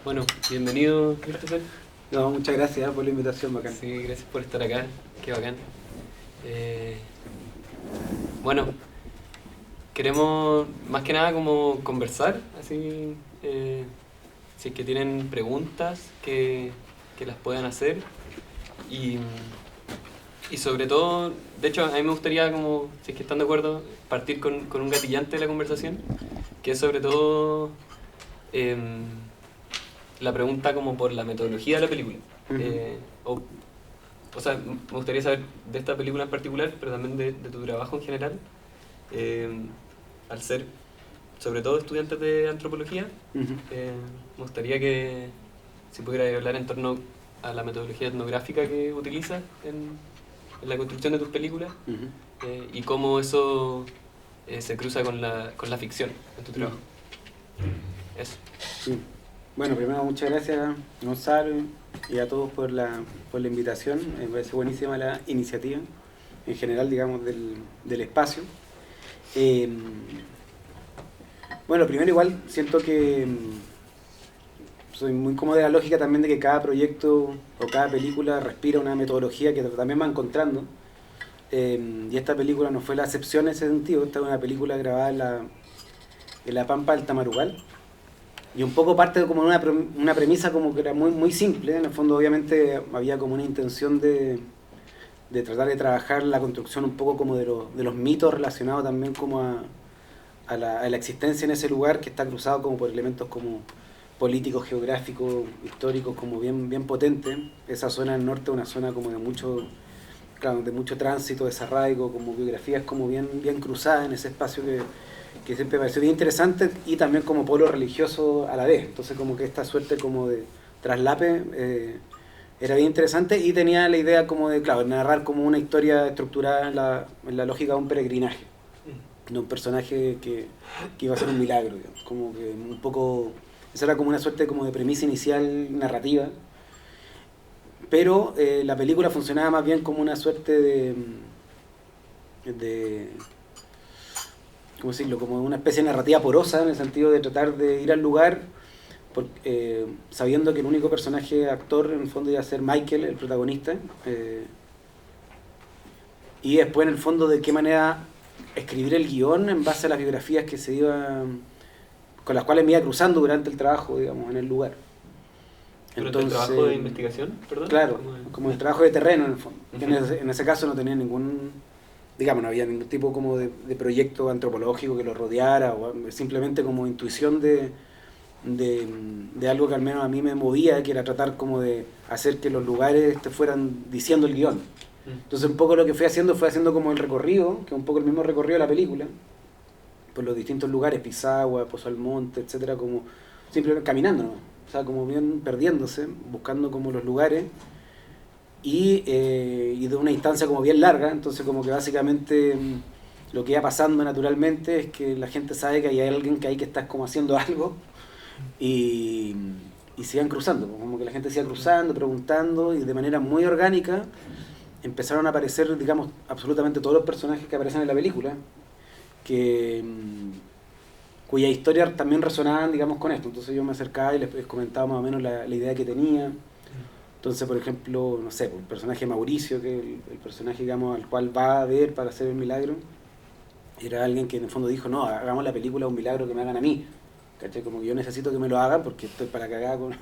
Bueno, bienvenido, Christopher. No, muchas gracias por la invitación, bacán. Sí, gracias por estar acá. Qué bacán. Bueno, queremos más que nada como conversar, así, si es que tienen preguntas que las puedan hacer. Y, y sobre todo, de hecho, a mí me gustaría, como, si es que están de acuerdo, partir con un gatillante de la conversación, que es sobre todo la pregunta como por la metodología de la película. O sea, me gustaría saber de esta película en particular, pero también de tu trabajo en general. Al ser, sobre todo, estudiantes de antropología, me gustaría que si pudiera hablar en torno a la metodología etnográfica que utilizas en la construcción de tus películas, y cómo eso se cruza con la ficción en tu trabajo. Eso. Sí. Bueno, primero muchas gracias, Gonzalo, y a todos por la invitación. Me parece buenísima la iniciativa, en general, digamos, del espacio. Bueno, primero igual siento que soy muy cómodo de la lógica también de que cada proyecto o cada película respira una metodología que también va encontrando. Y esta película no fue la excepción en ese sentido. Esta es una película grabada en la Pampa del Tamarugal. Y un poco parte de como una premisa como que era muy simple. En el fondo obviamente había como una intención de tratar de trabajar la construcción un poco como de los mitos relacionados también como a la existencia en ese lugar que está cruzado como por elementos como políticos, geográficos, históricos, como bien potentes. Esa zona del norte es una zona como de mucho tránsito, desarraigo, como biografías como bien cruzadas en ese espacio que siempre me pareció bien interesante y también como polo religioso a la vez. Entonces como que esta suerte como de traslape era bien interesante y tenía la idea como de, claro, narrar como una historia estructurada en la lógica de un peregrinaje, de un personaje que iba a ser un milagro, digamos. Como que un poco, esa era como una suerte como de premisa inicial narrativa, pero la película funcionaba más bien como una suerte de ¿cómo decirlo? Como una especie de narrativa porosa, en el sentido de tratar de ir al lugar sabiendo que el único personaje actor en el fondo iba a ser Michael, el protagonista, y después en el fondo de qué manera escribir el guión en base a las biografías que se iban, con las cuales me iba cruzando durante el trabajo, digamos, en el lugar. ¿Durante el trabajo de investigación? Perdón. Claro, como el trabajo de terreno en el fondo. En ese caso no tenía ningún, digamos, no había ningún tipo como de proyecto antropológico que lo rodeara, o simplemente como intuición de algo que al menos a mí me movía, que era tratar como de hacer que los lugares te fueran diciendo el guión. Entonces un poco lo que fue haciendo como el recorrido, que es un poco el mismo recorrido de la película, por los distintos lugares, Pisagua, Pozo Almonte, etcétera, como simplemente caminando, ¿no? O sea, como bien perdiéndose, buscando como los lugares, y de una instancia como bien larga. Entonces como que básicamente lo que iba pasando naturalmente es que la gente sabe que hay alguien que está como haciendo algo, y se iban cruzando, como que la gente se iba cruzando, preguntando, y de manera muy orgánica empezaron a aparecer, digamos, absolutamente todos los personajes que aparecen en la película, cuya historia también resonaban, digamos, con esto. Entonces yo me acercaba y les comentaba más o menos la idea que tenía. Entonces, por ejemplo, no sé, el personaje Mauricio, que es el personaje, digamos, al cual va a ver para hacer el milagro, era alguien que en el fondo dijo, no, hagamos la película un milagro que me hagan a mí. ¿Cachai? Como que yo necesito que me lo hagan porque estoy para cagar con...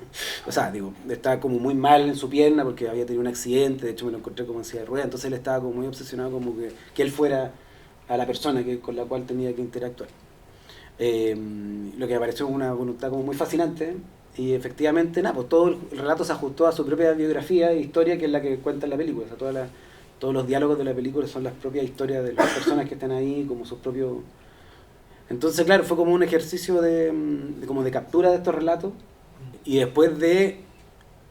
O sea, digo, estaba como muy mal en su pierna porque había tenido un accidente, de hecho me lo encontré como en silla de ruedas, entonces él estaba como muy obsesionado como que él fuera a la persona con la cual tenía que interactuar. Lo que me pareció una voluntad como muy fascinante, y efectivamente, nada, pues todo el relato se ajustó a su propia biografía e historia, que es la que cuenta en la película. O sea, todos los diálogos de la película son las propias historias de las personas que están ahí, como sus propios... Entonces, claro, fue como un ejercicio como de captura de estos relatos, y después de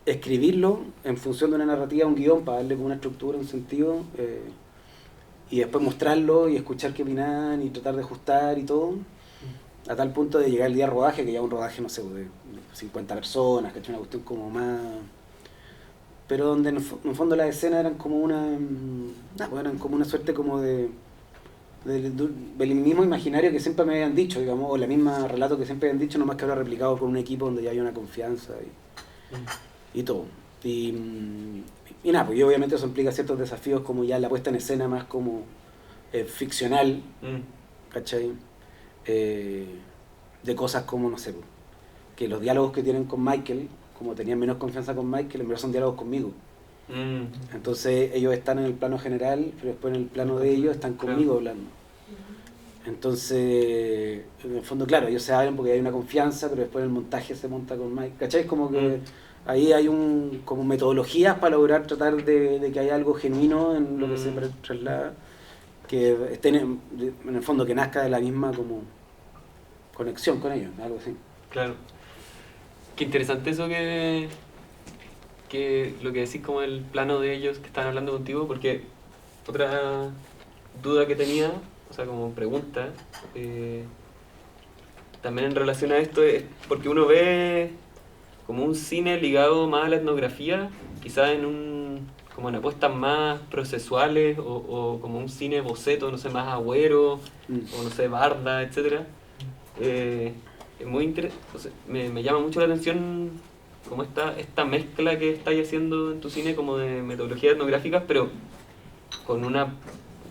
escribirlo en función de una narrativa, un guión, para darle como una estructura, un sentido, y después mostrarlo y escuchar qué opinaban y tratar de ajustar y todo, a tal punto de llegar el día de rodaje, que ya un rodaje, no sé, de 50 personas, que es una cuestión como más... Pero donde en el fondo las escenas eran como eran como una suerte como de del mismo imaginario que siempre me habían dicho, digamos, o la misma relato que siempre habían dicho, nomás que ahora replicado con un equipo donde ya hay una confianza y todo. Y nada, pues y obviamente eso implica ciertos desafíos como ya la puesta en escena más como ficcional, ¿cachai? De cosas como, no sé, que los diálogos que tienen con Michael, como tenían menos confianza con Michael, en verdad son diálogos conmigo. Entonces ellos están en el plano general, pero después en el plano de ellos están conmigo hablando. Entonces, en el fondo, claro, ellos se hablan porque hay una confianza, pero después en el montaje se monta con Mike. ¿Cachai? Como que ahí hay como metodologías para lograr tratar de que haya algo genuino en lo que se traslada, que estén en el fondo que nazca de la misma como conexión con ellos, algo así. Claro. Qué interesante eso que lo que decís como el plano de ellos que están hablando contigo, porque otra duda que tenía, o sea, como pregunta, también en relación a esto, es porque uno ve como un cine ligado más a la etnografía, quizás como en apuestas más procesuales, o como un cine boceto, no sé, más agüero, o no sé, barda, etcétera. Es muy interesante, o sea, me llama mucho la atención como esta mezcla que estáis haciendo en tu cine como de metodologías etnográficas, pero con una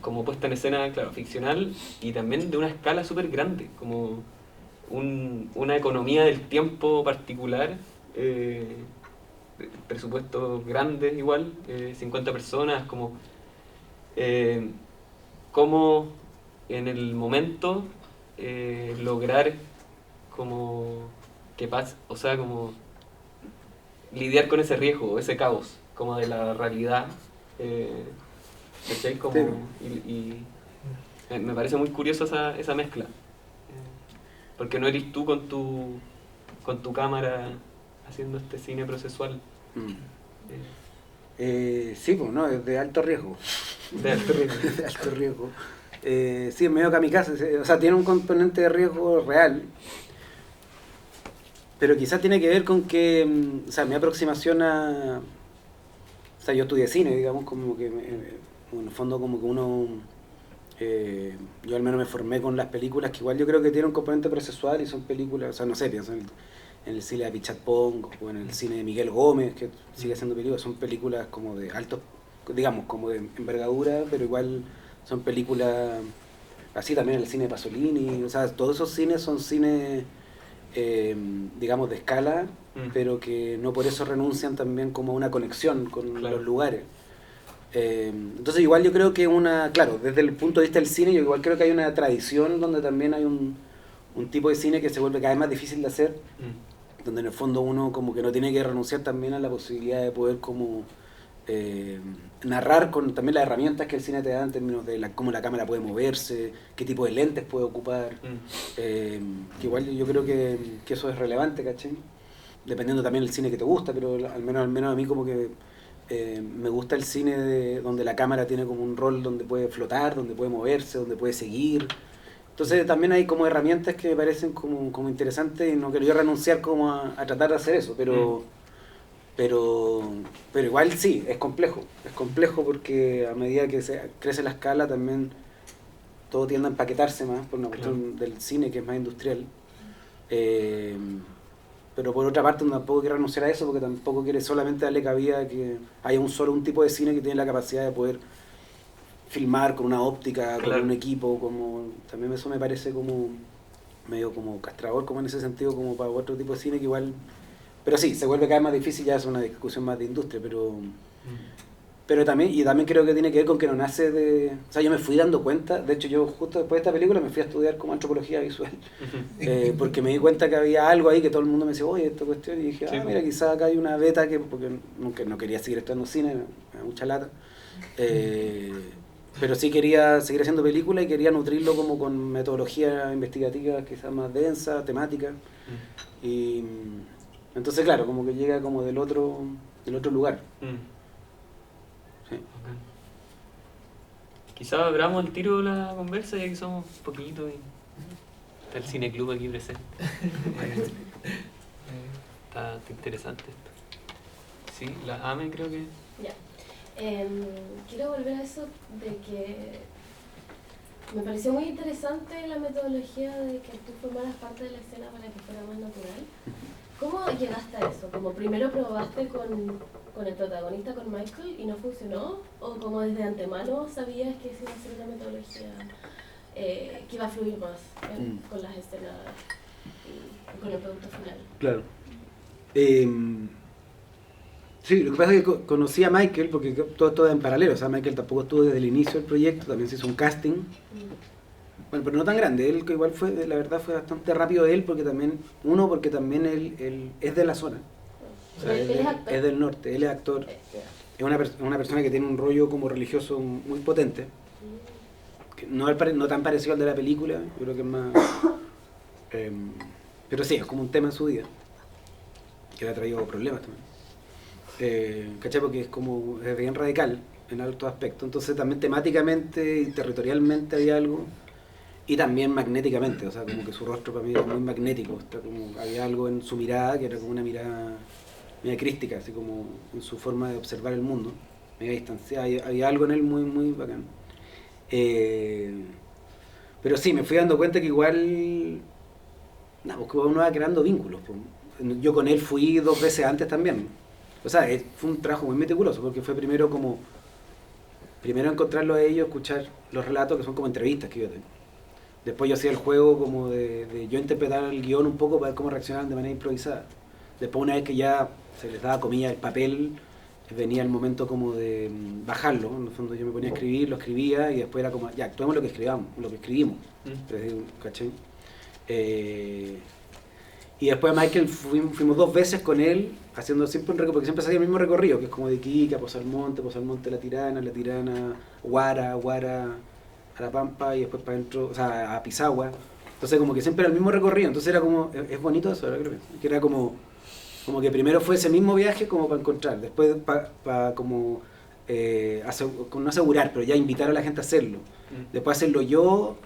como puesta en escena, claro, ficcional, y también de una escala súper grande, como una economía del tiempo particular, presupuestos grandes igual, 50 personas, como cómo en el momento lograr como que pase, o sea, como lidiar con ese riesgo, ese caos, como de la realidad, ¿cachai? Como, y me parece muy curiosa esa mezcla, porque no eres tú con tu cámara haciendo este cine procesual. Sí, pues no, es de alto riesgo. De alto riesgo. De alto riesgo. Sí, es medio kamikaze, o sea, tiene un componente de riesgo real, pero quizás tiene que ver con que, o sea, mi aproximación a... O sea, yo estudié cine, digamos, como que en el fondo como que uno... yo al menos me formé con las películas que igual yo creo que tienen un componente procesual y son películas, o sea, no sé, pienso en el cine de Pichat Pong o en el cine de Miguel Gómez, que sigue haciendo películas, son películas como de alto, digamos, como de envergadura, pero igual son películas, así también el cine de Pasolini, o sea, todos esos cines son cines, digamos, de escala, pero que no por eso renuncian también como a una conexión con los lugares. Entonces igual yo creo que claro, desde el punto de vista del cine, yo igual creo que hay una tradición donde también hay un tipo de cine que se vuelve cada vez más difícil de hacer, donde en el fondo uno como que no tiene que renunciar también a la posibilidad de poder como narrar con también las herramientas que el cine te da en términos de cómo la cámara puede moverse, qué tipo de lentes puede ocupar, que igual yo creo que eso es relevante, ¿cachai? Dependiendo también del cine que te gusta, pero al menos a mí como que me gusta el cine donde la cámara tiene como un rol donde puede flotar, donde puede moverse, donde puede seguir. Entonces también hay como herramientas que me parecen como interesantes y no quiero yo renunciar como a tratar de hacer eso, pero igual sí, es complejo porque a medida que crece la escala también todo tiende a empaquetarse más por una cuestión del cine que es más industrial. Pero por otra parte tampoco quiere renunciar a eso porque tampoco quiere solamente darle cabida a que haya un tipo de cine que tiene la capacidad de poder filmar con una óptica, con un equipo, como también eso me parece como medio como castrador, como en ese sentido, como para otro tipo de cine que igual, pero sí, se vuelve cada vez más difícil, ya es una discusión más de industria, pero también creo que tiene que ver con que no nace o sea, yo me fui dando cuenta, de hecho yo justo después de esta película me fui a estudiar como antropología visual, porque me di cuenta que había algo ahí que todo el mundo me decía, oye, esta cuestión, y dije, mira, quizás acá hay una beta porque nunca no quería seguir estudiando cine, me da mucha lata, pero sí quería seguir haciendo películas y quería nutrirlo como con metodología investigativa quizás más densa, temática, y entonces claro, como que llega como del otro lugar. Sí. Okay. Quizás abramos el tiro de la conversa ya que somos poquitos y está el cineclub aquí presente. Está interesante esto. Sí, la AME creo que... Ya. Quiero volver a eso de que Me pareció muy interesante la metodología de que tú formaras parte de la escena para que fuera más natural. ¿Cómo llegaste a eso? ¿Como primero probaste con el protagonista, con Michael, y no funcionó? ¿O como desde antemano sabías que se iba a ser una metodología que iba a fluir más con las escenas y con el producto final? Claro. Sí, lo que pasa es que conocí a Michael porque todo en paralelo. O sea, Michael tampoco estuvo desde el inicio del proyecto, también se hizo un casting. Bueno, pero no tan grande. Él que igual fue, la verdad fue bastante rápido él porque también él es de la zona. O sea, ¿Él es actor? Es del norte, él es actor. Es una persona que tiene un rollo como religioso muy potente. Que no tan parecido al de la película, yo creo que es más... pero sí, es como un tema en su vida. Que le ha traído problemas también. ¿Cachai? Porque es bien radical en altos aspectos, entonces también temáticamente y territorialmente hay algo, y también magnéticamente, o sea, como que su rostro para mí era muy magnético, había algo en su mirada que era como una mirada media crística, así como en su forma de observar el mundo, media distanciada, había algo en él muy, muy bacán. Pero sí, me fui dando cuenta que igual, porque uno va creando vínculos. Yo con él fui 2 veces antes también. O sea, fue un trabajo muy meticuloso, porque fue primero encontrarlo a ellos, escuchar los relatos que son como entrevistas que yo tengo. Después yo hacía el juego como de yo interpretar el guión un poco para ver cómo reaccionaban de manera improvisada. Después una vez que ya se les daba comillas el papel, venía el momento como de bajarlo. En el fondo yo me ponía a escribir, lo escribía y después era como, ya, actuemos lo que escribimos. ¿Cachai? Y después Michael fuimos 2 veces con él, haciendo siempre un recorrido, porque siempre hacía el mismo recorrido, que es como de Iquique, Pozalmonte, La Tirana, Huara, a La Pampa y después para adentro, o sea, a Pisagua. Entonces como que siempre era el mismo recorrido, entonces era como, es bonito eso, ahora creo que era como que primero fue ese mismo viaje como para encontrar, después para como, no asegurar, pero ya invitar a la gente a hacerlo. Después hacerlo yo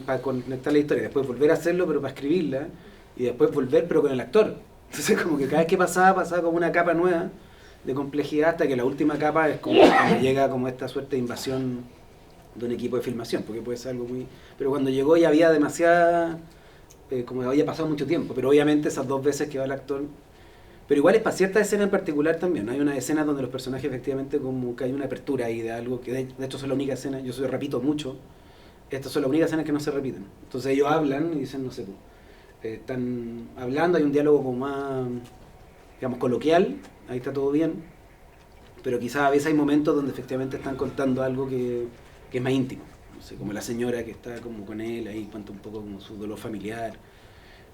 para conectar la historia, después volver a hacerlo pero para escribirla. Y después volver, pero con el actor. Entonces como que cada vez que pasaba como una capa nueva de complejidad hasta que la última capa es como cuando llega como esta suerte de invasión de un equipo de filmación, porque puede ser algo muy... Pero cuando llegó ya había demasiada... como había pasado mucho tiempo, pero obviamente esas 2 veces que va el actor... Pero igual es para cierta escena en particular también. Hay una escena donde los personajes efectivamente como que hay una apertura ahí de algo que de hecho son la única escena, yo repito mucho, estas son las únicas escenas que no se repiten. Entonces ellos hablan y dicen, no sé, están hablando, hay un diálogo como más, digamos, coloquial, ahí está todo bien, pero quizás a veces hay momentos donde efectivamente están contando algo que es más íntimo, no sé, como la señora que está como con él, ahí cuenta un poco como su dolor familiar,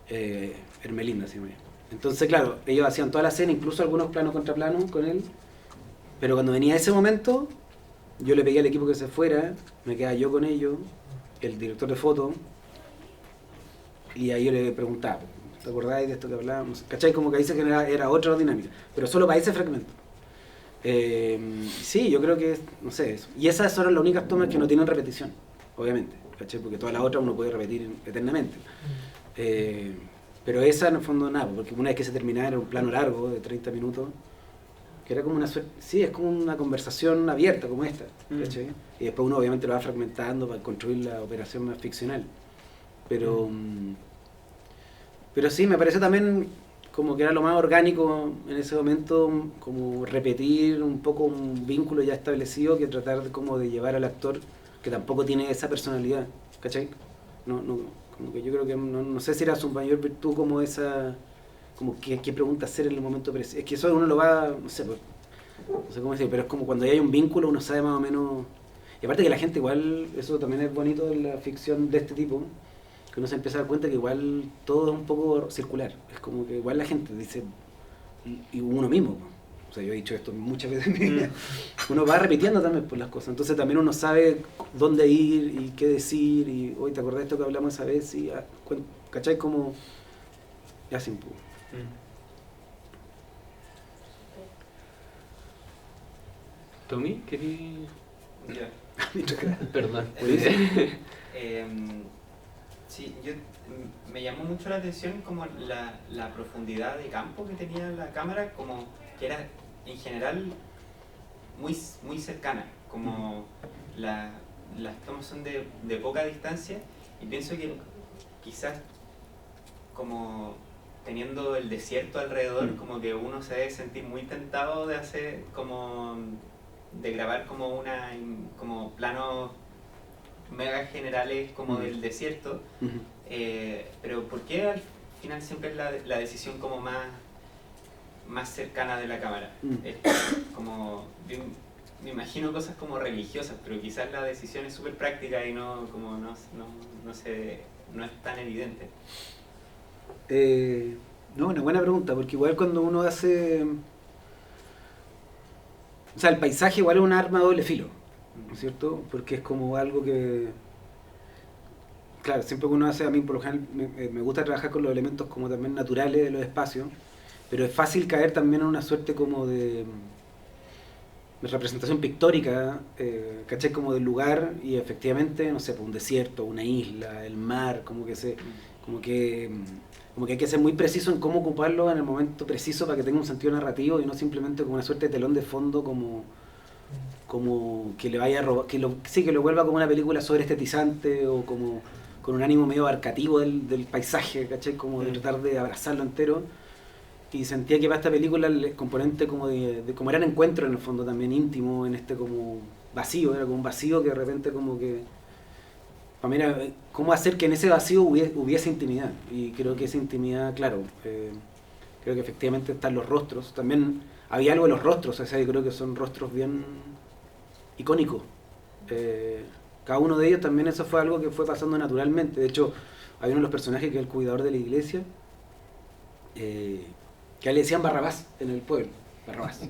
Hermelinda, así me. Entonces, claro, ellos hacían toda la escena, incluso algunos plano contra plano con él, pero cuando venía ese momento, yo le pedí al equipo que se fuera, me quedaba yo con ellos, el director de foto, y ahí yo le preguntaba, ¿te acordáis de esto que hablábamos? ¿Cachai? Como que ahí se era otra dinámica, pero solo para ese fragmento. Sí, yo creo que, no sé, eso. Y esas son las únicas tomas que no tienen repetición, obviamente, ¿cachai? Porque todas las otras uno puede repetir eternamente. Pero esa en el fondo nada, porque una vez que se terminaba era un plano largo de 30 minutos, que era como una suerte, sí, es como una conversación abierta como esta, ¿cachai? Y después uno obviamente lo va fragmentando para construir la operación más ficcional. Pero sí, me pareció también como que era lo más orgánico en ese momento, como repetir un poco un vínculo ya establecido que tratar como de llevar al actor que tampoco tiene esa personalidad, ¿cachai? Como que yo creo que no sé si era su mayor virtud como esa, como qué pregunta hacer en el momento preciso. Es que eso uno lo va, no sé cómo decir, pero es como cuando hay un vínculo uno sabe más o menos. Y aparte que la gente igual, eso también es bonito en la ficción de este tipo, que uno se empieza a dar cuenta que igual todo es un poco circular. Es como que igual la gente dice, y uno mismo, o sea, yo he dicho esto muchas veces en mi vida, uno va repitiendo también por las cosas, entonces también uno sabe dónde ir y qué decir, y hoy te acordás de esto que hablamos esa vez, y ¿cachai? Como ya sin poco. Tommy, ¿querías...? Perdón. Sí, me llamó mucho la atención como la profundidad de campo que tenía la cámara, como que era en general muy, muy cercana, como las tomas son de poca distancia y pienso que quizás como teniendo el desierto alrededor, como que uno se debe sentir muy tentado de hacer como de grabar como planos mega generales como del desierto, pero ¿por qué al final siempre es la decisión como más cercana de la cámara? Es como me imagino cosas como religiosas, pero quizás la decisión es súper práctica y no es tan evidente. No, una buena pregunta, porque igual cuando uno hace... O sea, el paisaje igual es un arma de doble filo, ¿no es cierto? Porque es como algo que... Claro, siempre que uno hace, a mí por lo general me gusta trabajar con los elementos como también naturales de los espacios, pero es fácil caer también en una suerte como de representación pictórica, ¿cachai? Como del lugar y efectivamente, no sé, pues un desierto, una isla, el mar, como que hay que ser muy preciso en cómo ocuparlo en el momento preciso para que tenga un sentido narrativo y no simplemente como una suerte de telón de fondo como que le vaya a robar, que lo vuelva como una película sobreestetizante o como con un ánimo medio abarcativo del paisaje, ¿cachai? Como de tratar de abrazarlo entero. Y sentía que para esta película el componente como de como era un encuentro en el fondo también íntimo, en este como vacío, era como un vacío que de repente como que... Para mí era cómo hacer que en ese vacío hubiese intimidad. Y creo que esa intimidad, claro, creo que efectivamente están los rostros. También había algo en los rostros, o sea, yo creo que son rostros bien icónicos. Cada uno de ellos también eso fue algo que fue pasando naturalmente. De hecho, hay uno de los personajes que es el cuidador de la iglesia, que a él le decían Barrabás en el pueblo, Barrabás.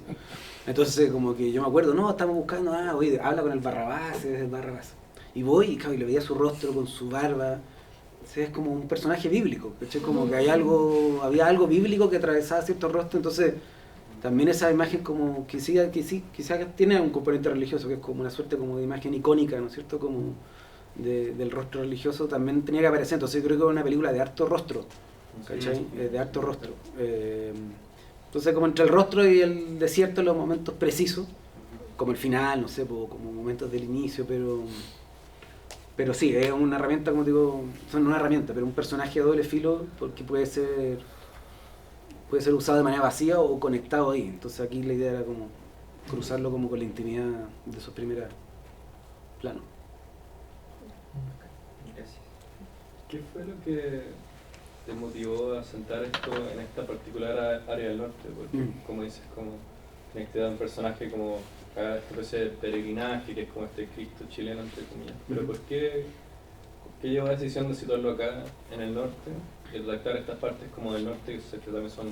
Entonces como que yo me acuerdo, no, estamos buscando, oye, habla con el Barrabás, es el Barrabás. Y voy y, claro, y le veía su rostro con su barba, o sea, es como un personaje bíblico, ¿cachai? Como que había algo bíblico que atravesaba cierto rostro, entonces también esa imagen como que sí, quizás tiene un componente religioso, que es como una suerte como de imagen icónica, ¿no es cierto? Como del rostro religioso también tenía que aparecer, entonces yo creo que es una película de harto rostro, ¿cachai? De harto rostro. Entonces como entre el rostro y el desierto los momentos precisos, como el final, no sé, como momentos del inicio, pero sí, es una herramienta, como digo, son una herramienta, pero un personaje de doble filo porque puede ser usado de manera vacía o conectado ahí. Entonces aquí la idea era como cruzarlo como con la intimidad de esos primeros planos. Gracias. ¿Qué fue lo que te motivó a sentar esto en esta particular área del norte? Porque, como dices, como tienes que dar un personaje como esta especie de peregrinaje, que es como este Cristo chileno, entre comillas. Pero ¿por qué llevó la decisión de situarlo acá, en el norte, y redactar estas partes como del norte, que también son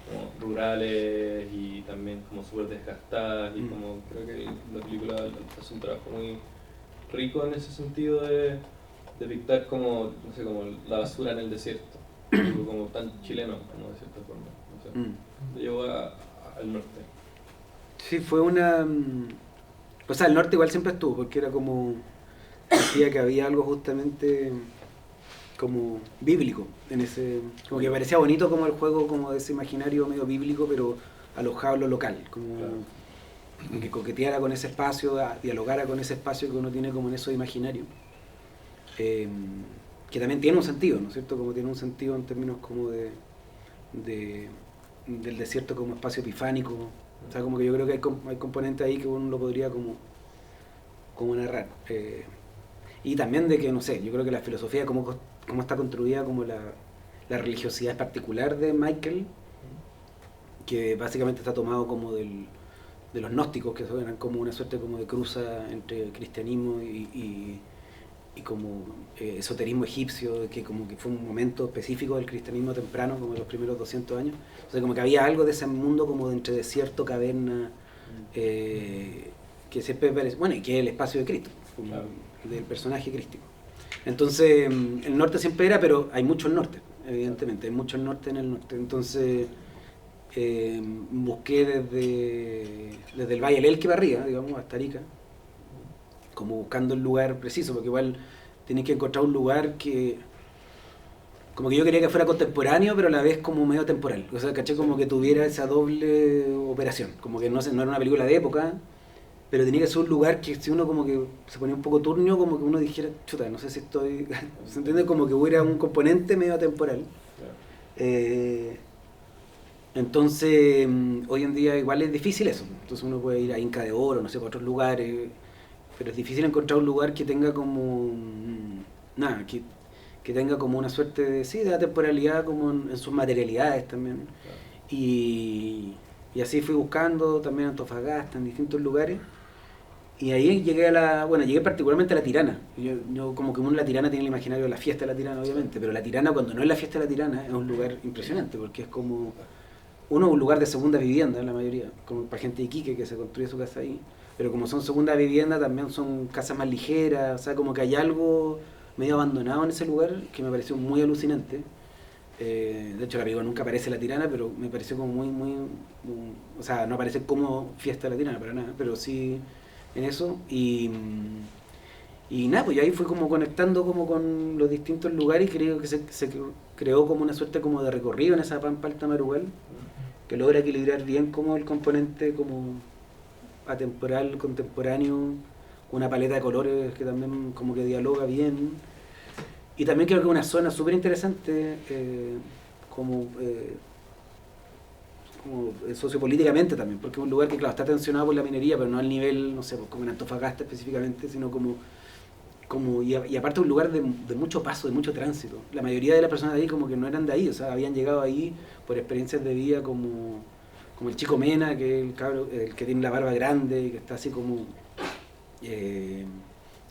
como rurales y también como súper desgastadas, y como creo que la película hace un trabajo muy rico en ese sentido de pintar como, no sé, como la basura en el desierto, como tan chileno, como de cierta forma, no sé, lo llevó al norte. Sí, fue una... O sea, el norte igual siempre estuvo, porque era como... Sentía que había algo justamente como bíblico en ese... Como que me parecía bonito como el juego como de ese imaginario medio bíblico, pero alojado en lo local, como claro, que coqueteara con ese espacio, dialogara con ese espacio que uno tiene como en eso imaginario. Que también tiene un sentido, ¿no es cierto? Como tiene un sentido en términos como del desierto como espacio epifánico. O sea, como que yo creo que hay componentes ahí que uno lo podría como narrar. Y también de que, no sé, yo creo que la filosofía, cómo está construida, como la religiosidad particular de Michael, que básicamente está tomado como de los gnósticos, que eran como una suerte como de cruza entre cristianismo y como esoterismo egipcio, que como que fue un momento específico del cristianismo temprano, como los primeros 200 años. O sea, como que había algo de ese mundo como de entre desierto, caverna, que siempre parece, bueno, y que es el espacio de Cristo, como claro, del personaje crístico. Entonces, el norte siempre era, pero hay mucho el norte, evidentemente, hay mucho el norte en el norte. Entonces, busqué desde el Valle del Elqui para arriba, digamos, hasta Arica, como buscando el lugar preciso, porque igual tienes que encontrar un lugar que como que yo quería que fuera contemporáneo, pero a la vez como medio temporal, o sea, caché, como que tuviera esa doble operación, como que no era una película de época, pero tenía que ser un lugar que si uno como que se ponía un poco turnio, como que uno dijera, chuta, no sé si estoy... ¿Se entiende? Como que hubiera un componente medio atemporal. Entonces, hoy en día igual es difícil eso. Entonces uno puede ir a Inca de Oro, no sé, para otros lugares, pero es difícil encontrar un lugar que tenga como... nada, que tenga como una suerte de, sí, de atemporalidad como en sus materialidades también. Y así fui buscando también en Antofagasta, en distintos lugares. Y ahí llegué llegué particularmente a La Tirana. Yo como que uno en La Tirana tiene el imaginario de la fiesta de La Tirana, obviamente, pero La Tirana, cuando no es la fiesta de La Tirana, es un lugar impresionante, porque es como, un lugar de segunda vivienda en la mayoría, como para gente de Iquique que se construye su casa ahí, pero como son segunda vivienda también son casas más ligeras, o sea, como que hay algo medio abandonado en ese lugar que me pareció muy alucinante. De hecho la película nunca aparece La Tirana, pero me pareció como muy, o sea, no aparece como fiesta de La Tirana para nada, pero sí en eso. Y nada, pues yo ahí fui como conectando como con los distintos lugares y creo que se creó como una suerte como de recorrido en esa Pampa Alta Marugal, que logra equilibrar bien como el componente como atemporal, contemporáneo, una paleta de colores que también como que dialoga bien. Y también creo que es una zona súper interesante como sociopolíticamente también, porque es un lugar que claro está tensionado por la minería, pero no al nivel, no sé, pues, como en Antofagasta específicamente, sino como y aparte un lugar de mucho paso, de mucho tránsito. La mayoría de las personas de ahí como que no eran de ahí, o sea, habían llegado ahí por experiencias de vida como el chico Mena, que es el cabro, el que tiene la barba grande, que está así como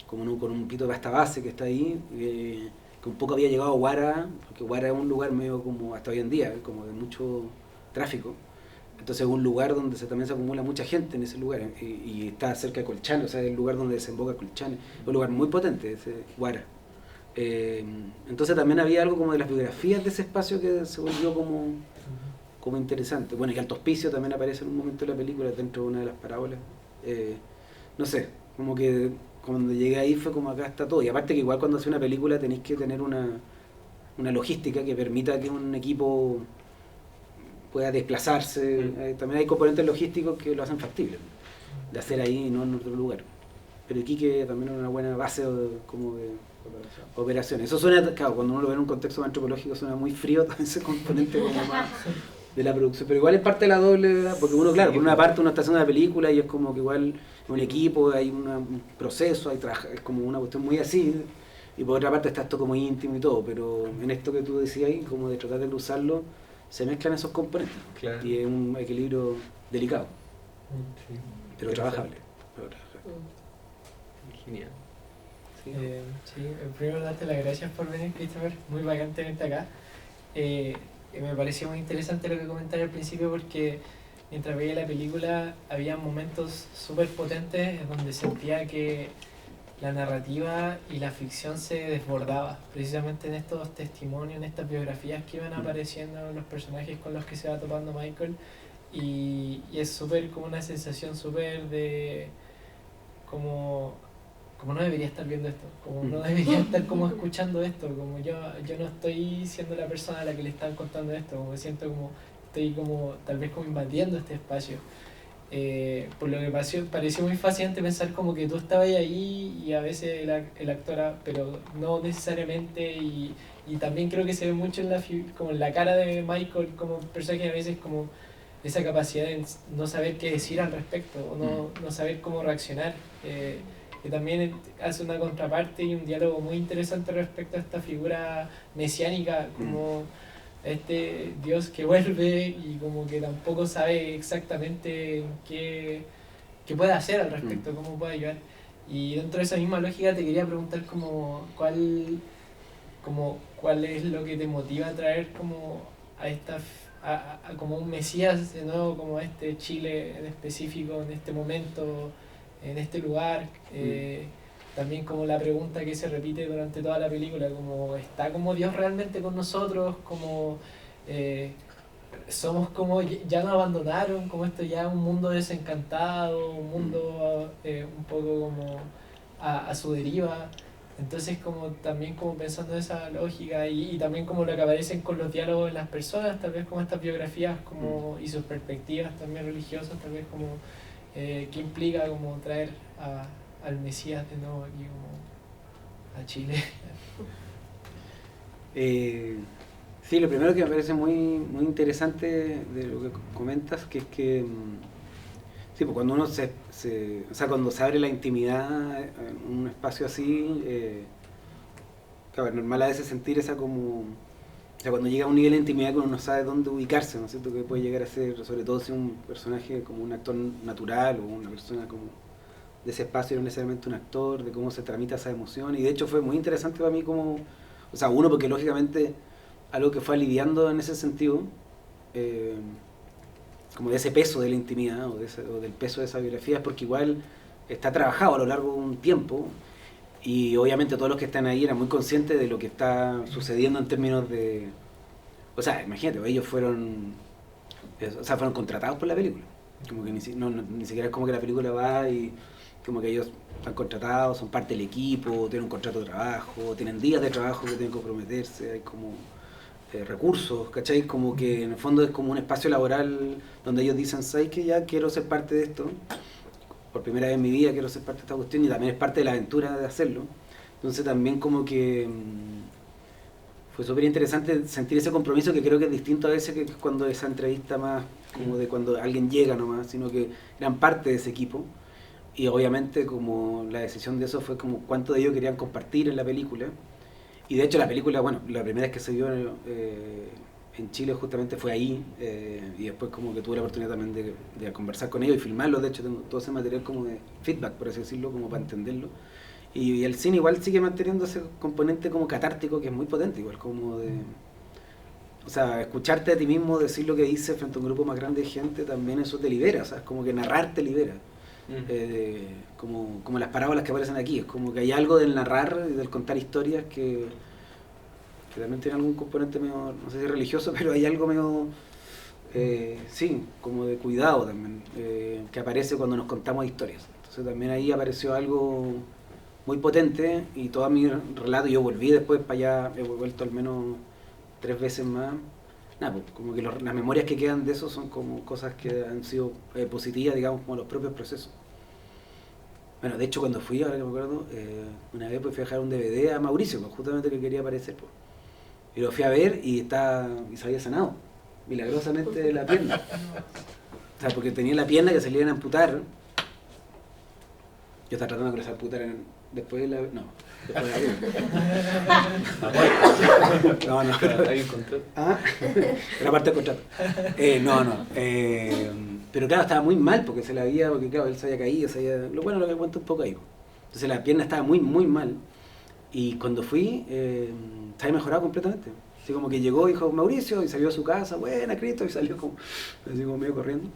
con un pito de pasta base que está ahí, que un poco había llegado a Huara, porque Huara es un lugar medio como hasta hoy en día, como de mucho tráfico. Entonces es un lugar donde también se acumula mucha gente en ese lugar, y está cerca de Colchane, o sea, es el lugar donde desemboca Colchane. Es un lugar muy potente, ese Huara. Entonces también había algo como de las biografías de ese espacio que se volvió como interesante. Bueno, y Alto Hospicio también aparece en un momento de la película, dentro de una de las parábolas. No sé, como que cuando llegué ahí fue como acá está todo. Y aparte que igual cuando hace una película tenéis que tener una logística que permita que un equipo pueda desplazarse. También hay componentes logísticos que lo hacen factible, de hacer ahí y no en otro lugar. Pero Iquique también es una buena base como de operación. Eso suena, claro, cuando uno lo ve en un contexto antropológico suena muy frío también ese componente como más de la producción, pero igual es parte de la doble, ¿verdad? Porque uno, claro, por una parte uno está haciendo una película y es como que igual un equipo, hay un proceso, es como una cuestión muy así, y por otra parte está esto como íntimo y todo, pero en esto que tú decías ahí, como de tratar de cruzarlo, se mezclan esos componentes, claro. Y es un equilibrio delicado, Sí. pero trabajable. Genial. Sí. Primero darte las gracias por venir, Christopher, muy bacán tenerte acá. Me pareció muy interesante lo que comentaste al principio porque mientras veía la película había momentos súper potentes en donde sentía que la narrativa y la ficción se desbordaba, precisamente en estos testimonios, en estas biografías que iban apareciendo los personajes con los que se va topando Michael, y es súper como una sensación súper de como no debería estar viendo esto, como no debería estar como escuchando esto, como yo no estoy siendo la persona a la que le están contando esto, como siento como estoy como tal vez como invadiendo este espacio. Por lo que pareció muy fascinante pensar como que tú estabas ahí y a veces el actor, pero no necesariamente, y también creo que se ve mucho como en la cara de Michael como personaje, a veces como esa capacidad de no saber qué decir al respecto o no saber cómo reaccionar. Que también hace una contraparte y un diálogo muy interesante respecto a esta figura mesiánica, como este Dios que vuelve y como que tampoco sabe exactamente qué puede hacer al respecto, cómo puede ayudar. Y dentro de esa misma lógica te quería preguntar como cuál es lo que te motiva a traer como a como un Mesías de nuevo, como este Chile en específico, en este momento, en este lugar. También como la pregunta que se repite durante toda la película, como ¿está como Dios realmente con nosotros? Como somos como ya nos abandonaron, como esto ya es un mundo desencantado, un mundo un poco como a su deriva. Entonces como también como pensando en esa lógica y también como lo que aparecen con los diálogos de las personas, tal vez como estas biografías como y sus perspectivas también religiosas, tal vez como ¿Qué implica como traer al Mesías de nuevo aquí como a Chile? Sí, lo primero que me parece muy interesante de lo que comentas, que es que sí, pues cuando uno o sea, cuando se abre la intimidad en un espacio así, claro, es normal a veces sentir esa como, o sea, cuando llega a un nivel de intimidad que uno no sabe dónde ubicarse, ¿no es cierto? Que puede llegar a ser, sobre todo si un personaje como un actor natural o una persona como de ese espacio, no necesariamente un actor, de cómo se tramita esa emoción. Y de hecho fue muy interesante para mí como, o sea, uno, porque lógicamente algo que fue aliviando en ese sentido, como de ese peso de la intimidad o del peso de esa biografía, es porque igual está trabajado a lo largo de un tiempo y obviamente todos los que están ahí eran muy conscientes de lo que está sucediendo en términos de, o sea, imagínate, ellos fueron contratados por la película, como que ni siquiera es como que la película va y como que ellos están contratados, son parte del equipo, tienen un contrato de trabajo, tienen días de trabajo que tienen que comprometerse, hay como recursos, ¿cachai? Como que en el fondo es como un espacio laboral donde ellos dicen, ¿sabes que ya quiero ser parte de esto? Por primera vez en mi vida quiero ser parte de esta cuestión y también es parte de la aventura de hacerlo. Entonces también como que fue súper interesante sentir ese compromiso que creo que es distinto a veces que cuando esa entrevista más como de cuando alguien llega nomás, sino que eran parte de ese equipo. Y obviamente como la decisión de eso fue como cuánto de ellos querían compartir en la película. Y de hecho la película, bueno, la primera vez que se vio en Chile justamente fue ahí, y después como que tuve la oportunidad también de conversar con ellos y filmarlo. De hecho tengo todo ese material como de feedback, por así decirlo, como para entenderlo. Y el cine igual sigue manteniendo ese componente como catártico que es muy potente, igual como de... O sea, escucharte a ti mismo decir lo que dices frente a un grupo más grande de gente, también eso te libera, o sea, es como que narrar te libera. Como las parábolas que aparecen aquí, es como que hay algo del narrar y del contar historias que también tiene algún componente medio, no sé si religioso, pero hay algo medio, sí, como de cuidado también, que aparece cuando nos contamos historias. Entonces también ahí apareció algo muy potente y todo mi relato, yo volví después para allá, he vuelto al menos 3 veces más. Nada, pues, como que las memorias que quedan de eso son como cosas que han sido positivas, digamos, como los propios procesos. Bueno, de hecho cuando fui, ahora que me acuerdo, una vez pues fui a dejar un DVD a Mauricio, pues, justamente que quería aparecer, pues. Y lo fui a ver y se había sanado, milagrosamente, de la pierna. O sea, porque tenía la pierna que se le iban a amputar. Yo estaba tratando de que se amputaran después de la... No, después de la vida. No. ¿Hay un contrato? ¿Ah? Era parte del contrato. No. Pero claro, estaba muy mal porque porque claro, él se había caído, lo bueno lo que cuento un poco ahí. Entonces la pierna estaba muy mal. Y cuando fui, se había mejorado completamente. Así como que llegó, dijo Mauricio, y salió a su casa, buena Cristo, y salió como, así como medio corriendo.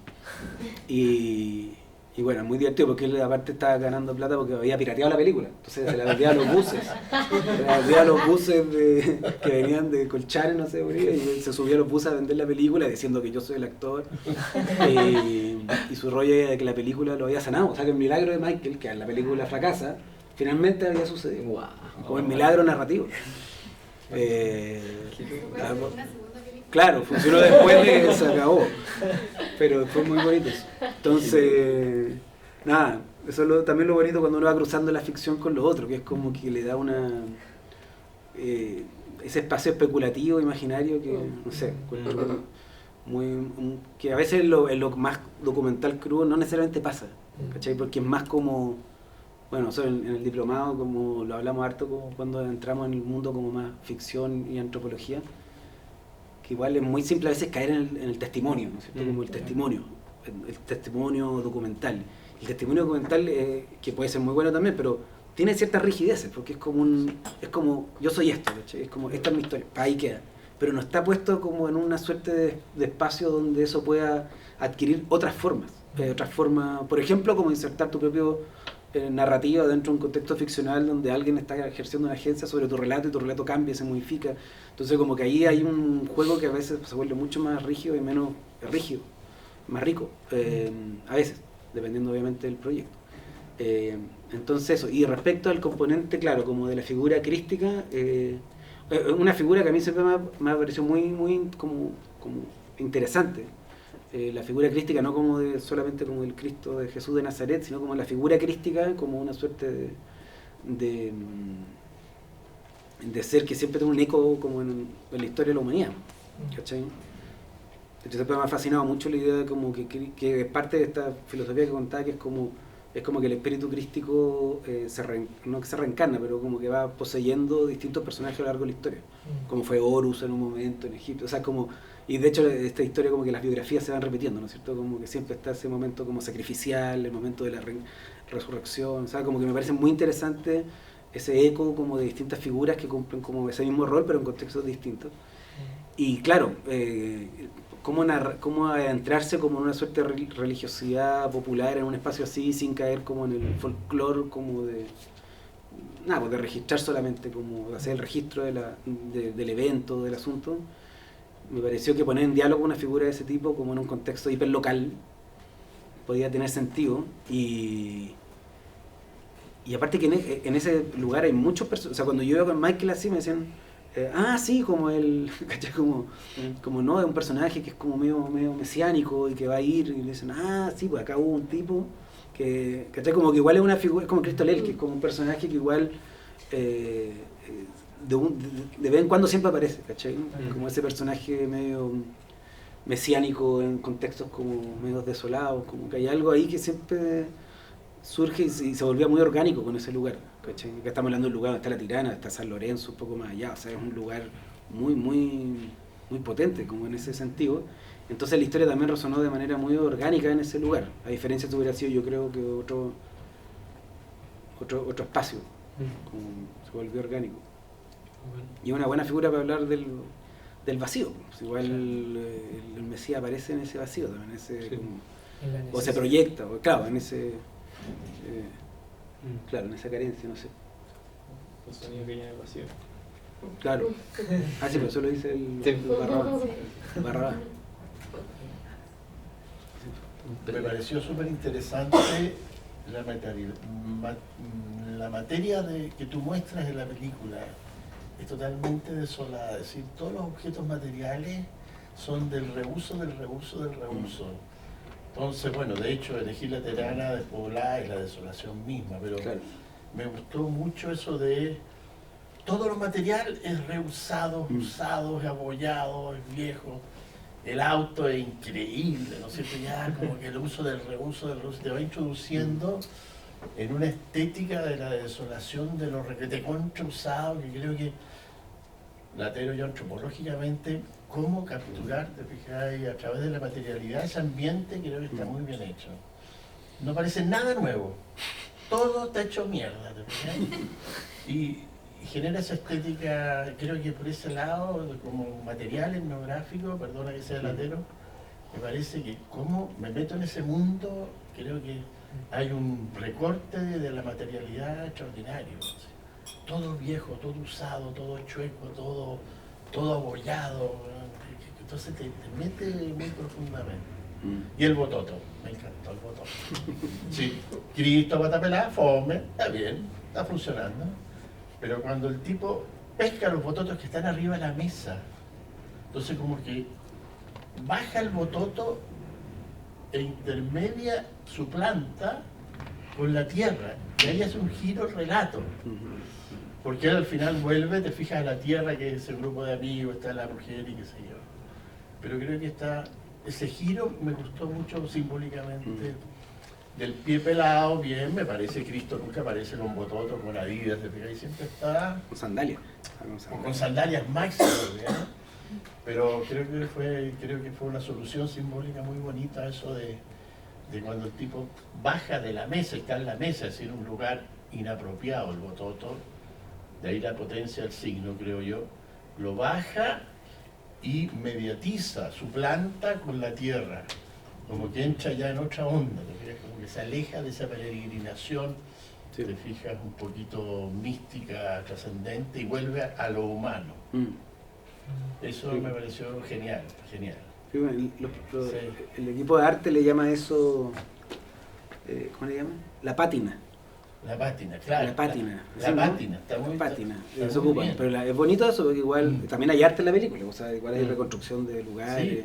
Y bueno, muy divertido porque él aparte estaba ganando plata porque había pirateado la película. Entonces se la vendía a los buses. Se la vendía a los buses que venían de Colchane, no sé, y él se subió a los buses a vender la película diciendo que yo soy el actor. Y su rollo era de que la película lo había sanado. O sea que el milagro de Michael, que en la película fracasa, finalmente había sucedido. Wow. Como el milagro narrativo. Claro, funcionó después de que se acabó, pero fue muy bonito eso. Entonces, nada, eso es también lo bonito cuando uno va cruzando la ficción con lo otro, que es como que le da ese espacio especulativo, imaginario, que, no sé, que a veces en lo más documental crudo no necesariamente pasa, ¿cachai? Porque es más como, bueno, nosotros en el diplomado, como lo hablamos harto como cuando entramos en el mundo como más ficción y antropología, que igual es muy simple a veces caer en el testimonio, ¿no es cierto? Como el testimonio documental. El testimonio documental, que puede ser muy bueno también, pero tiene ciertas rigideces, porque es como yo soy esto, ¿cachai? Es como, esta es mi historia, ahí queda. Pero no está puesto como en una suerte de espacio donde eso pueda adquirir otras formas. Por ejemplo, como insertar tu propio narrativa dentro de un contexto ficcional donde alguien está ejerciendo una agencia sobre tu relato y tu relato cambia, se modifica. Entonces como que ahí hay un juego que a veces se vuelve mucho más rígido y menos rígido, más rico, a veces, dependiendo obviamente del proyecto. Entonces eso, y respecto al componente, claro, como de la figura crística, una figura que a mí siempre me ha parecido muy como interesante, la figura crística no como solamente como el Cristo de Jesús de Nazaret, sino como la figura crística, como una suerte de ser que siempre tiene un eco como en la historia de la humanidad, ¿cachai? Entonces siempre me ha fascinado mucho la idea de como que es parte de esta filosofía que contaba, que es como que el espíritu crístico no que se reencarna, pero como que va poseyendo distintos personajes a lo largo de la historia, como fue Horus en un momento en Egipto, o sea, como, y de hecho esta historia como que las biografías se van repitiendo, ¿no es cierto? Como que siempre está ese momento como sacrificial, el momento de la resurrección, o sea, como que me parece muy interesante ese eco como de distintas figuras que cumplen como ese mismo rol, pero en contextos distintos. Y claro, cómo adentrarse como en una suerte de religiosidad popular en un espacio así, sin caer como en el folclore, como de registrar solamente, como de hacer el registro del evento, del asunto. Me pareció que poner en diálogo una figura de ese tipo, como en un contexto hiperlocal, podía tener sentido. Y aparte que en ese lugar hay muchos personajes, o sea, cuando yo iba con Michael así me decían, sí, como él, ¿cachai? Como no, es un personaje que es como medio mesiánico y que va a ir, y le dicen, sí, pues acá hubo un tipo que, ¿cachai? Como que igual es una figura, es como Cristo Lel, que es como un personaje que igual de vez en cuando siempre aparece, ¿cachai? Como ese personaje medio mesiánico en contextos como medio desolados, como que hay algo ahí que siempre surge y se volvía muy orgánico con ese lugar, ¿cachai? Acá estamos hablando de un lugar donde está la Tirana, está San Lorenzo, un poco más allá, o sea, es un lugar muy, muy, muy potente, como en ese sentido. Entonces la historia también resonó de manera muy orgánica en ese lugar, a diferencia de hubiera sido, yo creo que otro espacio, como se volvió orgánico. Y una buena figura para hablar del vacío, pues igual el Mesías aparece en ese vacío también, o se proyecta, claro, en ese... claro, en esa carencia, no sé. El sonido que llena el vacío. Claro. Sí, pero eso lo dice el Barrabás. Me pareció súper interesante la materia que tú muestras en la película. Es totalmente desolada, es decir, todos los objetos materiales son del reuso. Entonces, bueno, de hecho, elegí la Tirana despoblada y la desolación misma, pero claro, me gustó mucho eso de todo lo material es reusado, usado, es abollado, es viejo. El auto es increíble, ¿no es cierto? Ya como que el uso del reuso te va introduciendo en una estética de la desolación de lo requete contra usado, que creo que Latero y antropológicamente cómo capturar, te fijáis, a través de la materialidad ese ambiente, creo que está muy bien hecho. No parece nada nuevo, todo está hecho mierda, te fijáis. Y genera esa estética, creo que por ese lado, como material etnográfico, perdona que sea latero, me parece que como me meto en ese mundo, creo que hay un recorte de la materialidad extraordinario. Todo viejo, todo usado, todo chueco, todo abollado. Entonces te mete muy profundamente. Y el bototo, me encantó el bototo. Sí, Cristo, patapelá, fome, está bien, está funcionando. Pero cuando el tipo pesca los bototos que están arriba de la mesa, entonces como que baja el bototo e intermedia su planta con la tierra. Y ahí hace un giro relato. Porque él al final vuelve, te fijas a la tierra, que es ese grupo de amigos, está la mujer y qué sé yo. Pero creo que ese giro me gustó mucho simbólicamente. Del pie pelado, bien, me parece Cristo nunca aparece con bototo, con Adidas, te fijas, y siempre está... Con sandalias. O con sandalias máximas, ¿verdad? Pero creo que fue una solución simbólica muy bonita eso de cuando el tipo baja de la mesa, está en la mesa, es decir, un lugar inapropiado el bototo, de ahí la potencia del signo, creo yo, lo baja y mediatiza su planta con la tierra, como que entra ya en otra onda, ¿te fijas? Como que se aleja de esa peregrinación, sí, te fijas, un poquito mística, trascendente, y vuelve a lo humano. Eso me pareció genial, genial. Sí, bueno, el equipo de arte le llama eso, ¿cómo le llama? La pátina. La pátina, claro. La pátina. La pátina, está muy pátina. Está Se muy ocupa. bien. Pero es bonito eso, porque igual también hay arte en la película, o sea, igual hay reconstrucción de lugares. Sí.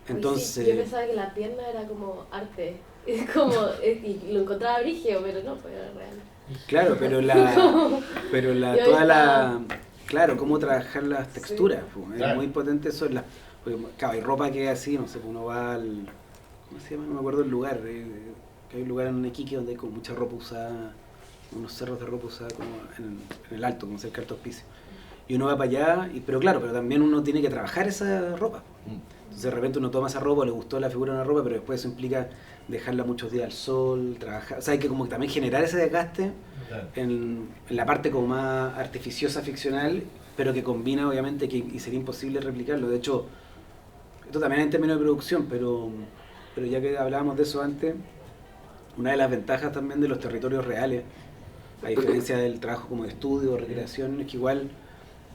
Entonces... Sí, yo pensaba que la pierna era como arte, y lo encontraba brígido, pero no, pues era real. Claro, claro, cómo trabajar las texturas, Sí. pues, es Claro. muy potente eso. Porque, claro, hay ropa que es así, no sé, uno va al... ¿Cómo se llama? No me acuerdo el lugar. Que hay un lugar en Iquique donde hay como mucha ropa usada, unos cerros de ropa usada como en el alto, como cerca del Alto Hospicio. Y uno va para allá, pero también uno tiene que trabajar esa ropa. Entonces de repente uno toma esa ropa, le gustó la figura de una ropa, pero después eso implica dejarla muchos días al sol, trabajar. O sea, hay que como que también generar ese desgaste Claro. en la parte como más artificiosa, ficcional, pero que combina obviamente y sería imposible replicarlo. De hecho, esto también en términos de producción, pero ya que hablábamos de eso antes, una de las ventajas también de los territorios reales, a diferencia del trabajo como de estudio o recreación, es que igual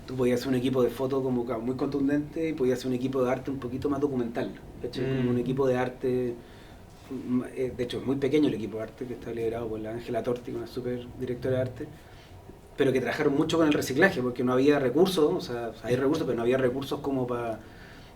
tú podías hacer un equipo de foto como muy contundente y podías hacer un equipo de arte un poquito más documental, ¿cachai? Como un equipo de arte, de hecho es muy pequeño el equipo de arte, que está liderado por la Ángela Torti, una súper directora de arte, pero que trabajaron mucho con el reciclaje, porque no había recursos, o sea, hay recursos, pero no había recursos como para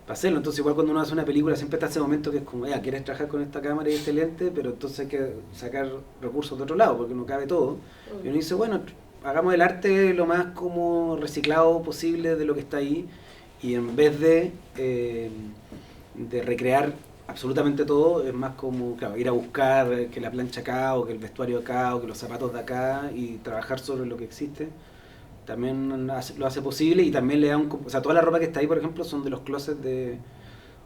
hacerlo. Entonces igual cuando uno hace una película siempre está ese momento que es como, quieres trabajar con esta cámara y este lente, pero entonces hay que sacar recursos de otro lado, porque no cabe todo. Y uno dice, bueno, hagamos el arte lo más como reciclado posible de lo que está ahí, y en vez de recrear absolutamente todo, es más como, claro, ir a buscar que la plancha acá, o que el vestuario acá, o que los zapatos de acá, y trabajar sobre lo que existe. También lo hace posible, y también le da o sea, toda la ropa que está ahí, por ejemplo, son de los closets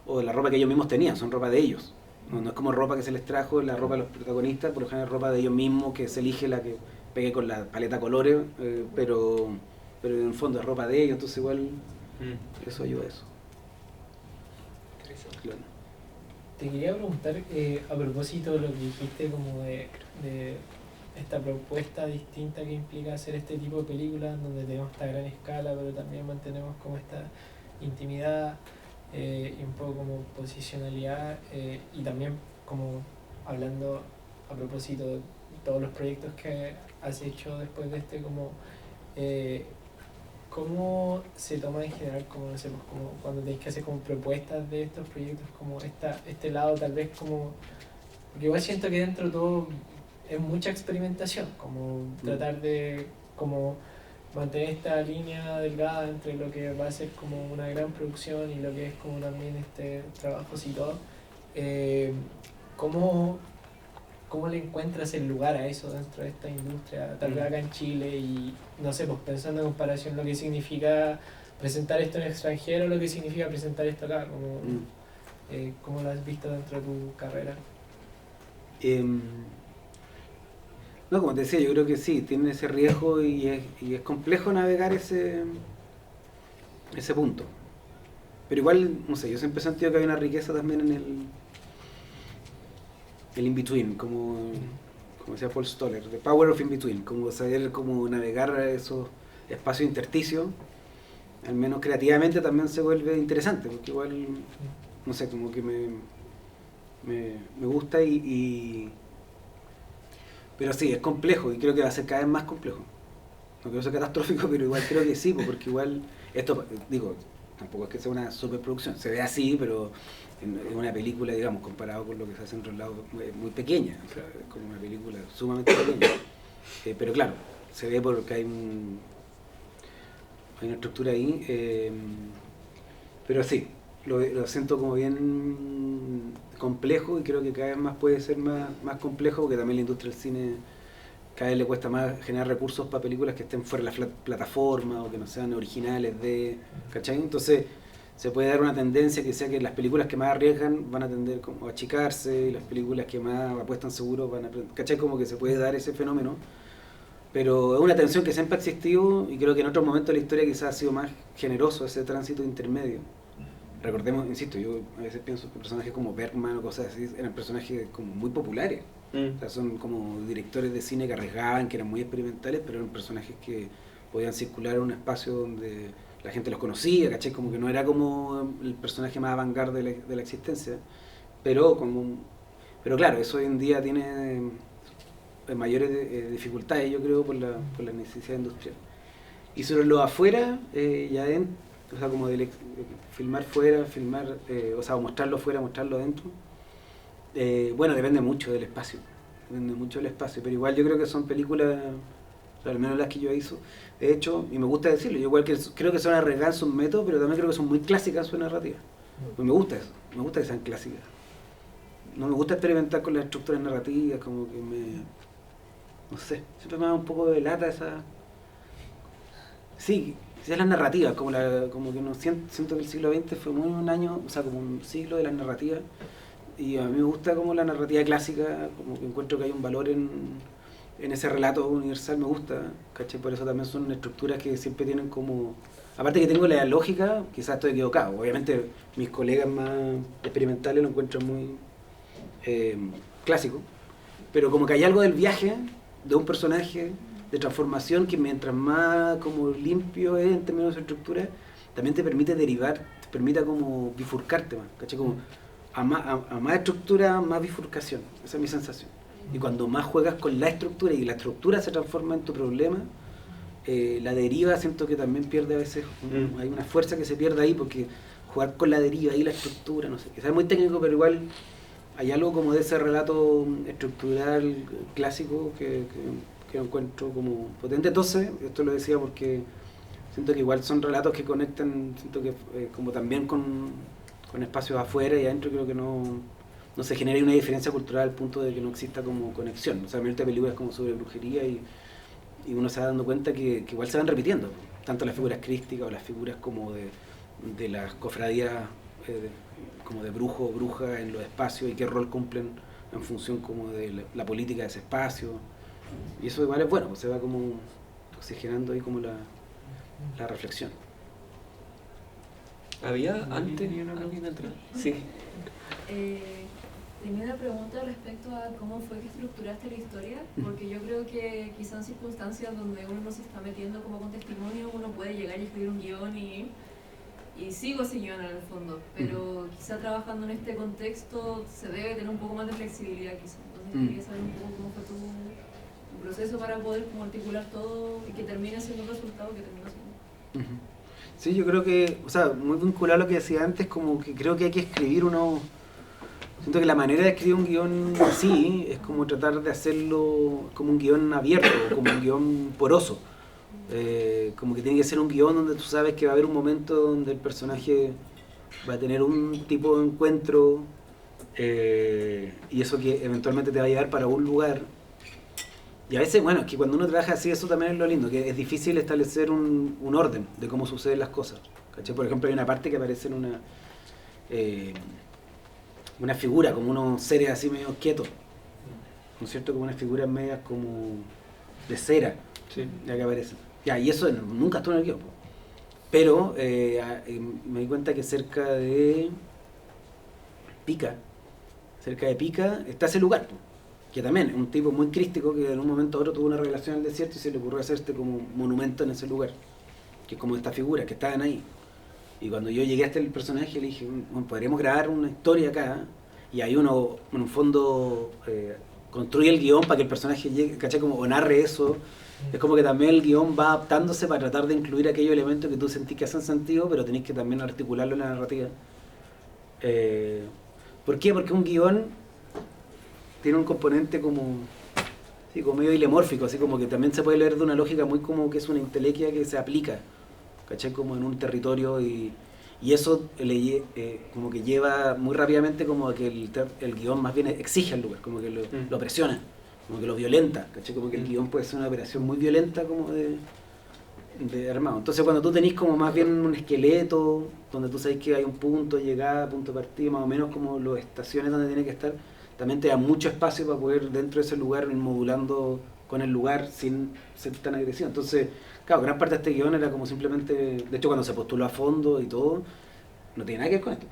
o de la ropa que ellos mismos tenían, son ropa de ellos. No es como ropa que se les trajo, la ropa de los protagonistas, por lo general es ropa de ellos mismos, que se elige la que pegue con la paleta colores, pero en el fondo es ropa de ellos, entonces igual eso ayuda a eso. Claro. Te quería preguntar, a propósito de lo que dijiste como de esta propuesta distinta que implica hacer este tipo de películas, donde tenemos esta gran escala, pero también mantenemos como esta intimidad y un poco como posicionalidad, y también como hablando a propósito de todos los proyectos que has hecho después de este, como ¿cómo se toma en general, como no sé, pues, como cuando tenéis que hacer como propuestas de estos proyectos, como este lado tal vez como, porque igual siento que dentro de todo es mucha experimentación, como tratar de como mantener esta línea delgada entre lo que va a ser como una gran producción y lo que es como también trabajos y todo. ¿Cómo le encuentras el lugar a eso dentro de esta industria, tal vez acá en Chile? Y no sé, pues pensando en comparación lo que significa presentar esto en el extranjero, lo que significa presentar esto acá, como, ¿cómo lo has visto dentro de tu carrera? No, como te decía, yo creo que sí, tiene ese riesgo y es complejo navegar ese punto. Pero igual, no sé, yo siempre he sentido que hay una riqueza también en el in-between, como decía Paul Stoller, the power of in-between, como saber cómo navegar a esos espacios intersticios, al menos creativamente también se vuelve interesante, porque igual, no sé, como que me gusta pero sí, es complejo y creo que va a ser cada vez más complejo. No quiero ser catastrófico, pero igual creo que sí, porque igual, esto, digo, tampoco es que sea una superproducción, se ve así, pero en una película, digamos, comparado con lo que se hace en otros lados, muy pequeña, o sea, es como una película sumamente pequeña. Pero claro, se ve porque hay una estructura ahí, pero sí, lo siento como bien complejo, y creo que cada vez más puede ser más complejo, porque también la industria del cine cada vez le cuesta más generar recursos para películas que estén fuera de la plataforma o que no sean originales ¿cachai? Entonces se puede dar una tendencia que sea que las películas que más arriesgan van a tender como a achicarse, y las películas que más apuestan seguros van a... ¿cachai? Como que se puede dar ese fenómeno, pero es una tensión que siempre ha existido, y creo que en otros momentos de la historia quizás ha sido más generoso ese tránsito intermedio. Recordemos, insisto, yo a veces pienso que personajes como Bergman o cosas así eran personajes como muy populares. O sea, son como directores de cine que arriesgaban, que eran muy experimentales, pero eran personajes que podían circular en un espacio donde la gente los conocía, ¿cachai? Como que no era como el personaje más avant-garde de la existencia, pero claro, eso hoy en día tiene mayores dificultades, yo creo, por la necesidad industrial. Y sobre lo afuera y adentro, o sea, como de filmar fuera, filmar, o sea, mostrarlo fuera, mostrarlo adentro. Bueno, depende mucho del espacio, pero igual yo creo que son películas, o sea, al menos las que yo hizo, de hecho, y me gusta decirlo, yo igual que creo que son arriesgadas en sus métodos, pero también creo que son muy clásicas en su narrativa. Pues me gusta eso, me gusta que sean clásicas. No me gusta experimentar con las estructuras narrativas, como que no sé, siempre me da un poco de lata esa... Sí, es las narrativas, como que no siento que el siglo XX fue muy un año, o sea, como un siglo de las narrativas, y a mí me gusta como la narrativa clásica, como que encuentro que hay un valor en ese relato universal, me gusta, ¿cachai? Por eso también son estructuras que siempre tienen como... Aparte que tengo la lógica, quizás estoy equivocado, obviamente mis colegas más experimentales lo encuentran muy clásico, pero como que hay algo del viaje de un personaje, de transformación, que mientras más como limpio es en términos de estructura, también te permite derivar, te permite como bifurcarte más, ¿cachai? Como a más estructura, más bifurcación, esa es mi sensación. Y cuando más juegas con la estructura y la estructura se transforma en tu problema, la deriva siento que también pierde a veces, hay una fuerza que se pierde ahí, porque jugar con la deriva y la estructura, no sé, quizás es muy técnico, pero igual hay algo como de ese relato estructural clásico que encuentro como potente. Entonces, esto lo decía porque siento que igual son relatos que conectan, siento que como también con espacios afuera y adentro, creo que no se genera una diferencia cultural al punto de que no exista como conexión. O sea, esta película es como sobre brujería y uno se va dando cuenta que igual se van repitiendo, tanto las figuras crísticas o las figuras como de las cofradías como de brujo o bruja en los espacios y qué rol cumplen en función como de la política de ese espacio. Y eso igual es bueno, pues se va como oxigenando ahí como la reflexión. ¿Había antes alguien atrás? Sí. Tenía una pregunta respecto a cómo fue que estructuraste la historia, porque yo creo que quizá en circunstancias donde uno no se está metiendo como con testimonio, uno puede llegar y escribir un guión y sigo ese guión en el fondo, pero quizá trabajando en este contexto se debe tener un poco más de flexibilidad quizá. Entonces quería saber un poco cómo fue tu proceso para poder como articular todo y que termine siendo el resultado que terminó siendo. Sí, yo creo que, o sea, muy vinculado a lo que decía antes, como que creo que hay que escribir siento que la manera de escribir un guión así es como tratar de hacerlo como un guión abierto, como un guión poroso. Como que tiene que ser un guión donde tú sabes que va a haber un momento donde el personaje va a tener un tipo de encuentro y eso que eventualmente te va a llevar para un lugar. Y a veces, bueno, es que cuando uno trabaja así, eso también es lo lindo, que es difícil establecer un orden de cómo suceden las cosas, ¿cachai? Por ejemplo, hay una parte que aparece en una figura, como unos seres así medio quietos, ¿no es cierto? Como unas figuras medias como de cera, sí, ya que aparecen. Ya, y eso nunca estuvo en el guión. Pero me di cuenta que cerca de Pica está ese lugar, que también es un tipo muy crístico que en un momento a otro tuvo una revelación en el desierto y se le ocurrió hacer como monumento en ese lugar, que es como estas figuras que estaban ahí. Y cuando yo llegué hasta el personaje le dije, bueno, podríamos grabar una historia acá, y ahí uno en un fondo construye el guión para que el personaje llegue, ¿cachai? Como o narre eso. Es como que también el guión va adaptándose para tratar de incluir aquellos elementos que tú sentís que hacen sentido, pero tenés que también articularlo en la narrativa. ¿Por qué? Porque un guión tiene un componente como medio dilemórfico, así como que también se puede leer de una lógica muy como que es una intelequia que se aplica, ¿cachai? Como en un territorio y eso como que lleva muy rápidamente como a que el guión más bien exige al lugar, como que lo presiona, como que lo violenta, ¿cachai? Como que el guión puede ser una operación muy violenta como de armado. Entonces cuando tú tenés como más bien un esqueleto, donde tú sabes que hay un punto de llegada, punto de partida, más o menos como las estaciones donde tiene que estar, también te da mucho espacio para poder dentro de ese lugar ir modulando con el lugar sin ser tan agresivo. Entonces, claro, gran parte de este guión era como simplemente, de hecho cuando se postuló a fondo y todo, no tiene nada que ver con esto.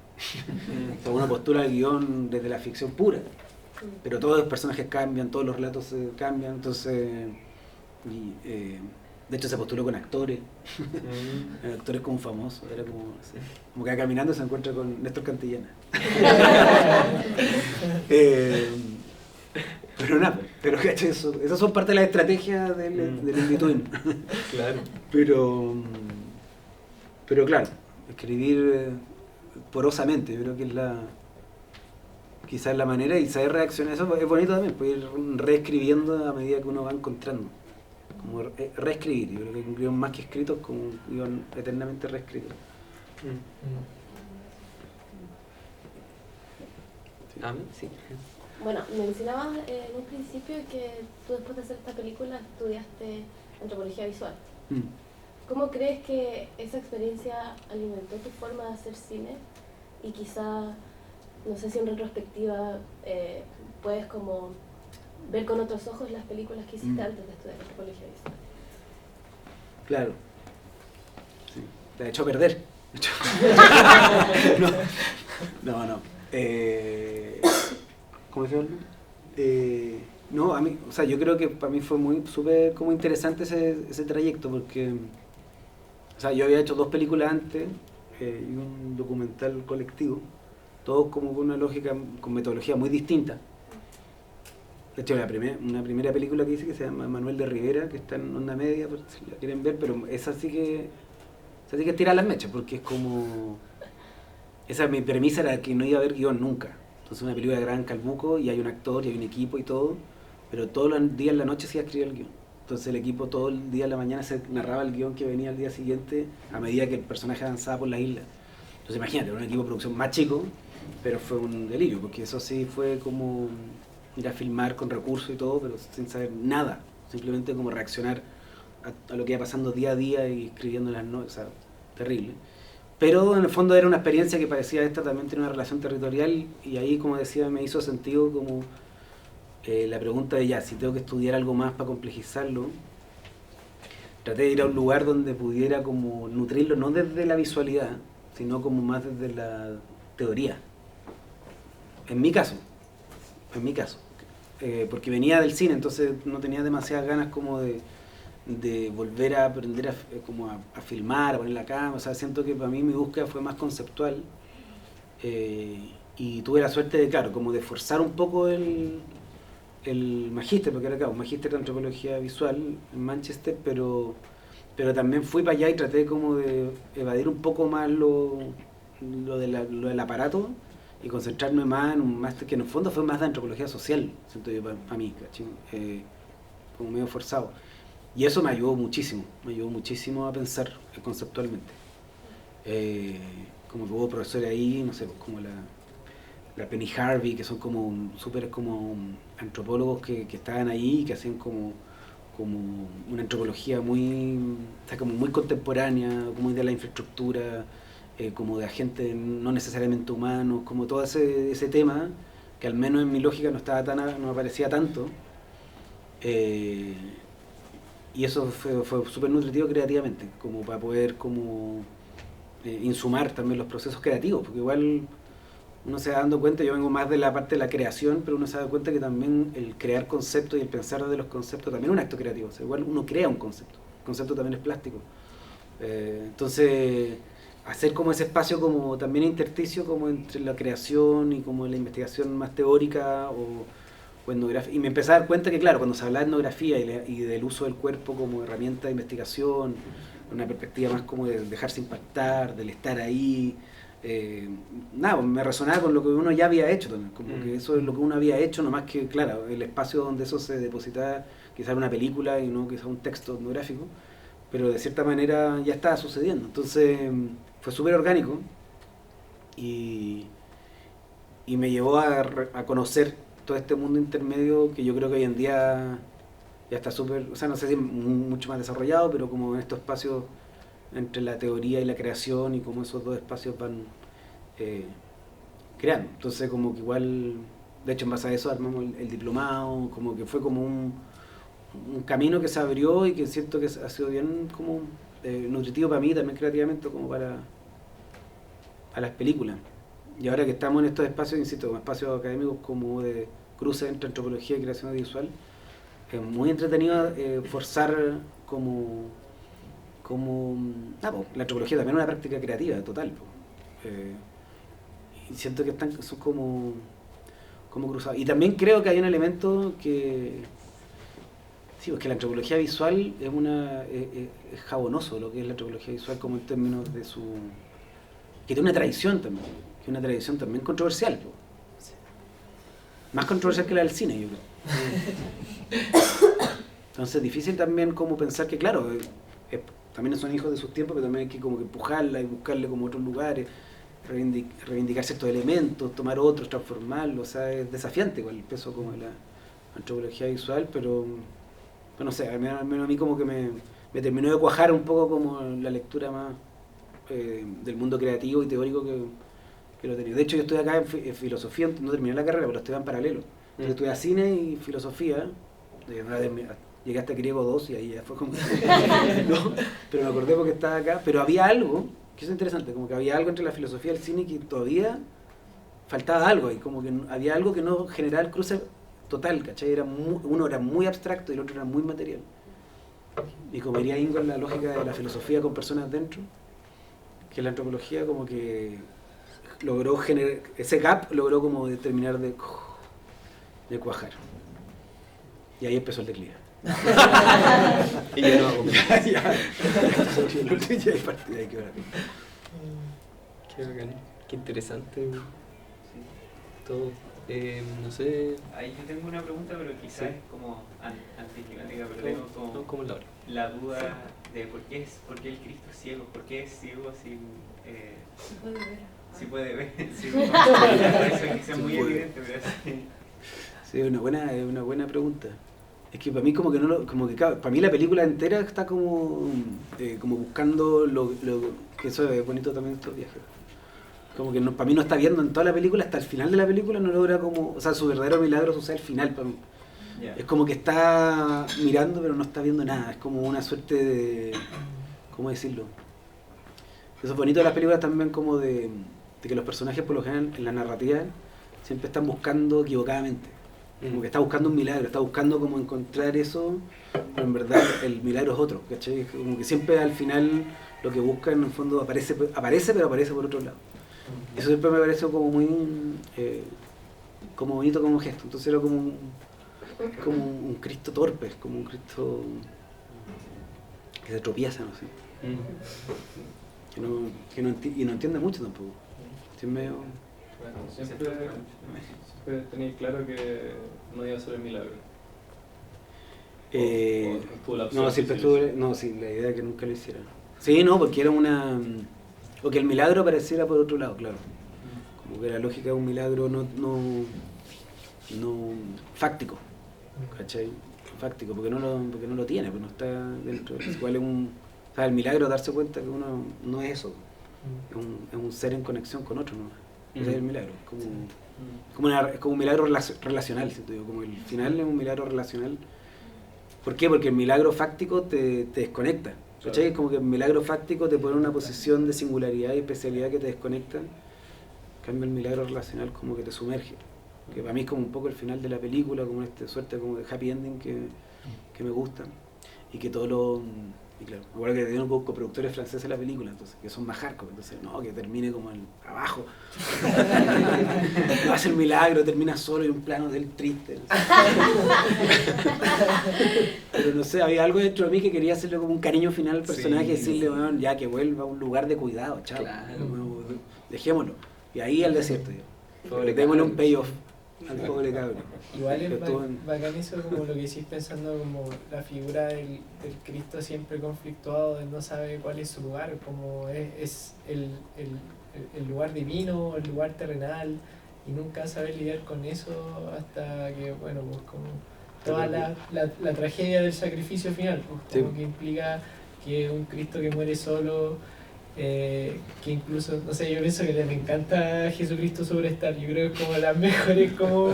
O sea, uno postula el guión desde la ficción pura, pero todos los personajes cambian, todos los relatos cambian, entonces, de hecho se postuló con actores, actores como famosos, era como que va caminando y se encuentra con Néstor Cantillana. Pero nada, pero ¿cachai? Esas son parte de la estrategia del in-between. Claro. Pero Pero claro, escribir porosamente, yo creo que es quizás la manera, y saber reaccionar, eso es bonito también, pues ir reescribiendo a medida que uno va encontrando, como reescribir, yo creo que un guión más que escrito es como un guión eternamente reescrito. Sí. Bueno, mencionabas en un principio que tú después de hacer esta película estudiaste antropología visual. ¿Cómo crees que esa experiencia alimentó tu forma de hacer cine? Y quizá, no sé si en retrospectiva puedes como ver con otros ojos las películas que hiciste antes de estudiar antropología visual. Claro. Sí. Te ha hecho perder. No. ¿Cómo se llama? No, a mí, o sea, yo creo que para mí fue súper como interesante ese trayecto, porque, o sea, yo había hecho 2 películas antes y un documental colectivo, todos como con una lógica, con metodología muy distinta. De hecho, una primera película que hice que se llama Manuel de Rivera, que está en Onda Media, por si la quieren ver, pero esa sí que tira las mechas, porque es como... mi premisa era que no iba a haber guión nunca. Entonces una película de gran calbuco y hay un actor y hay un equipo y todo, pero todos los días en la noche se iba a escribir el guión. Entonces el equipo todo el día en la mañana se narraba el guión que venía al día siguiente a medida que el personaje avanzaba por la isla. Entonces imagínate, era un equipo de producción más chico, pero fue un delirio, porque eso sí fue como ir a filmar con recursos y todo, pero sin saber nada, simplemente como reaccionar a lo que iba pasando día a día y escribiendo las notas, o sea, terrible. Pero en el fondo era una experiencia que parecía esta también tiene una relación territorial, y ahí, como decía, me hizo sentido como la pregunta de si tengo que estudiar algo más para complejizarlo. Traté de ir a un lugar donde pudiera como nutrirlo, no desde la visualidad, sino como más desde la teoría. En mi caso. Porque venía del cine, entonces no tenía demasiadas ganas como de volver a aprender a filmar, a poner la cámara. O sea, siento que para mí mi búsqueda fue más conceptual, y tuve la suerte de, claro, como de forzar un poco el magíster, porque era un magíster de antropología visual en Manchester, pero también fui para allá y traté como de evadir un poco más lo del aparato y concentrarme más en un máster que en el fondo fue más de antropología social, siento yo para mí, ¿cachai? Como medio forzado. Y eso me ayudó muchísimo a pensar conceptualmente. Como que hubo profesores ahí, no sé, como la Penny Harvey, que son como súper como antropólogos que estaban ahí y que hacían como una antropología muy, o sea, como muy contemporánea, como de la infraestructura, como de agentes no necesariamente humanos, como todo ese tema, que al menos en mi lógica no me aparecía tanto. Y eso fue súper nutritivo creativamente, como para poder insumar también los procesos creativos, porque igual uno se va dando cuenta, yo vengo más de la parte de la creación, pero uno se da cuenta que también el crear conceptos y el pensar de los conceptos también es un acto creativo. O sea, igual uno crea un concepto, el concepto también es plástico. Entonces, hacer como ese espacio como también intersticio como entre la creación y como la investigación más teórica o etnografía. Y me empecé a dar cuenta que, claro, cuando se habla de etnografía y del uso del cuerpo como herramienta de investigación, una perspectiva más como de dejarse impactar, del estar ahí, me resonaba con lo que uno ya había hecho también, como que eso es lo que uno había hecho, nomás que, claro, el espacio donde eso se depositaba, quizás una película y no quizás un texto etnográfico, pero de cierta manera ya estaba sucediendo. Entonces fue súper orgánico y me llevó a conocer todo este mundo intermedio que yo creo que hoy en día ya está súper, o sea, no sé si mucho más desarrollado, pero como en estos espacios entre la teoría y la creación y como esos dos espacios van creando. Entonces como que igual, de hecho en base a eso armamos el diplomado, como que fue como un camino que se abrió y que siento que ha sido bien como nutritivo para mí también creativamente como para las películas. Y ahora que estamos en estos espacios, insisto, como espacios académicos como de cruce entre antropología y creación audiovisual, es muy entretenido forzar la antropología también es una práctica creativa total, y siento que son como cruzados. Y también creo que hay un elemento que Sí, porque la antropología visual es jabonoso lo que es la antropología visual como en términos de su... que tiene una tradición también, que es una tradición también controversial. Po. Más controversial que la del cine, yo creo. Entonces es difícil también como pensar que, claro, también son hijos de sus tiempos, pero también hay que como que empujarla y buscarle como otros lugares, reivindicar ciertos elementos, tomar otros, transformarlos, o sea, es desafiante igual el peso como de la antropología visual, pero no sé, al menos a mí como que me terminó de cuajar un poco como la lectura más del mundo creativo y teórico que lo tenía. De hecho yo estoy acá en filosofía, no terminé la carrera, pero estoy en paralelo. Entonces estudié cine y filosofía, llegué hasta griego 2 y ahí ya fue como... ¿no? Pero me acordé porque estaba acá, pero había algo, que es interesante, como que había algo entre la filosofía y el cine que todavía faltaba algo, y como que había algo que no generaba el cruce total, ¿cachai? Uno era muy abstracto y el otro era muy material. Y como diría Ingo en la lógica de la filosofía con personas dentro, que la antropología como que logró generar, ese gap logró como terminar de cuajar. Y ahí empezó el declive. Y yo no hago ya hay que ver. Qué bacán, qué interesante todo. No sé. Ahí yo tengo una pregunta, pero quizás Sí. es como anticlimática, pero tengo como No, como la hora. la duda de por qué el Cristo es ciego, por qué es ciego sin... Se puede ver. si puede ver, sí, eso quizás es muy evidente, pero sí. Sí, es una buena pregunta. Es que para mí como que para mí la película entera está como buscando que eso es bonito también estos viajes. Como que para mí no está viendo en toda la película, hasta el final de la película no logra como, o sea, su verdadero milagro sucede al final para mí. Yeah. Es como que está mirando pero no está viendo nada, es como una suerte de, ¿cómo decirlo? Eso es bonito de las películas también como de que los personajes por lo general en la narrativa siempre están buscando equivocadamente. Como que está buscando un milagro, está buscando como encontrar eso, pero en verdad el milagro es otro, ¿cachai? Como que siempre al final lo que busca en el fondo aparece pero aparece por otro lado. Eso siempre me pareció como muy como bonito como gesto. Entonces era como un Cristo torpe, como un Cristo que se tropieza, no sé. Que no entiende mucho tampoco. Es medio... Bueno, siempre tenéis claro que no iba a ser el milagro. No, siempre estuve... No, sí, la idea de que nunca lo hiciera. Sí, no, porque era una... O que el milagro apareciera por otro lado, claro. Como que la lógica de un milagro no fáctico, ¿cachai? Fáctico, porque no lo tiene, porque no está dentro. Igual es o sea, el milagro es darse cuenta que uno no es eso, es un ser en conexión con otro, ¿no? Ese es el milagro, es como un milagro relacional, ¿sí? Como el final es un milagro relacional. ¿Por qué? Porque el milagro fáctico te desconecta. ¿Cachai? Es como que el milagro fáctico te pone en una posición de singularidad y especialidad que te desconecta. En cambio el milagro relacional como que te sumerge. Que para mí es como un poco el final de la película, como esta suerte como de happy ending que me gusta. Y que todo lo... Y claro, me acuerdo que tenían coproductores franceses la película, entonces, que son más hardcore, entonces no, que termine como abajo. Hace el milagro, termina solo y un plano del triste. No sé. Pero no sé, había algo dentro de mí que quería hacerle como un cariño final al personaje, decirle, bueno, ya que vuelva a un lugar de cuidado, chao. Claro. Dejémoslo. Y ahí al desierto, démosle un payoff al pobre cabrón. Igual es Pero bacán eso, como lo que hiciste pensando, como la figura del Cristo siempre conflictuado, de no sabe cuál es su lugar, como es el lugar divino, el lugar terrenal, y nunca sabe lidiar con eso hasta que, bueno, pues como toda la tragedia del sacrificio final, pues, como que implica que un Cristo que muere solo, que incluso, no sé, yo pienso que me encanta Jesucristo Superstar, yo creo que es como las mejores como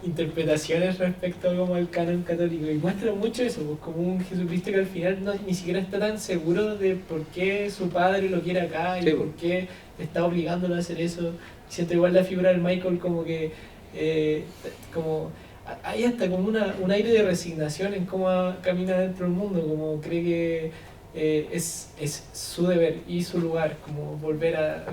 interpretaciones respecto como al canon católico, y muestra mucho eso, pues como un Jesucristo que al final ni siquiera está tan seguro de por qué su padre lo quiere acá y por qué está obligándolo a hacer eso. Siento igual la figura del Michael como que como hay hasta como un aire de resignación en cómo camina dentro del mundo, como cree que es su deber y su lugar, como volver a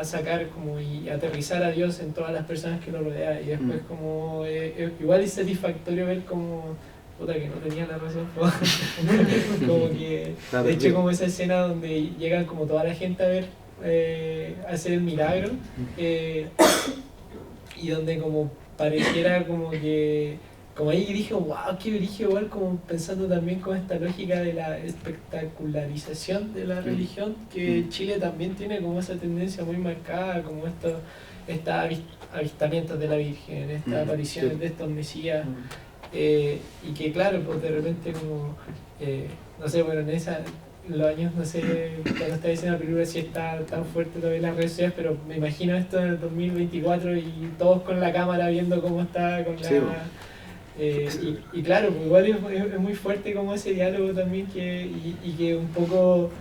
sacar como y aterrizar a Dios en todas las personas que lo rodean, y después como igual es satisfactorio ver como puta que no tenía la razón. Como que, de hecho, como esa escena donde llegan como toda la gente a ver, a hacer el milagro, y donde como pareciera como que, como ahí dije, wow, qué brillo, igual como pensando también con esta lógica de la espectacularización de la religión, que Chile también tiene como esa tendencia muy marcada, como estos avistamientos de la Virgen, estas apariciones de estos mesías, y que claro, pues de repente como, no sé, bueno, en los años, no sé, cuando está diciendo la película si está tan fuerte todavía en las redes sociales, pero me imagino esto en el 2024 y todos con la cámara viendo cómo está con la... Sí, y claro, pues igual es muy fuerte como ese diálogo también y que un poco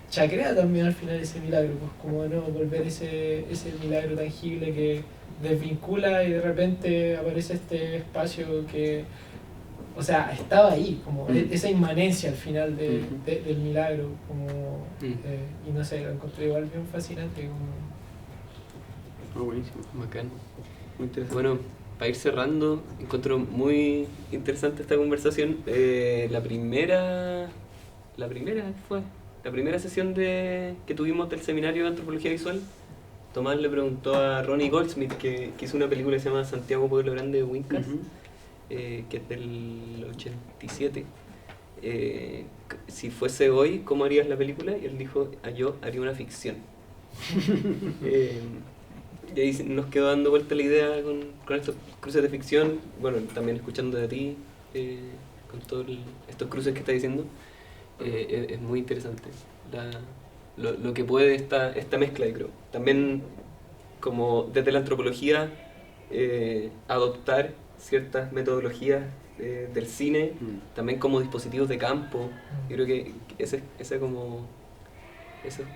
chacrea también al final ese milagro, pues como no volver ese milagro tangible que desvincula y de repente aparece este espacio que, o sea, estaba ahí, como esa inmanencia al final del milagro, como, y no sé, lo encontré igual bien fascinante. Buenísimo. Bacán. Muy interesante. Bueno, para ir cerrando, encuentro muy interesante esta conversación. La primera sesión que tuvimos del seminario de antropología visual, Tomás le preguntó a Ronnie Goldsmith, que hizo una película que se llama Santiago Pueblo Grande de Wincas, que es del 87. Si fuese hoy, ¿cómo harías la película? Y él dijo, yo haría una ficción. Y ahí nos quedó dando vuelta la idea con estos cruces de ficción, bueno, también escuchando de ti, con todos estos cruces que estás diciendo, es muy interesante lo que puede esta mezcla, creo. También, como desde la antropología, adoptar ciertas metodologías del cine, también como dispositivos de campo. Yo creo que esos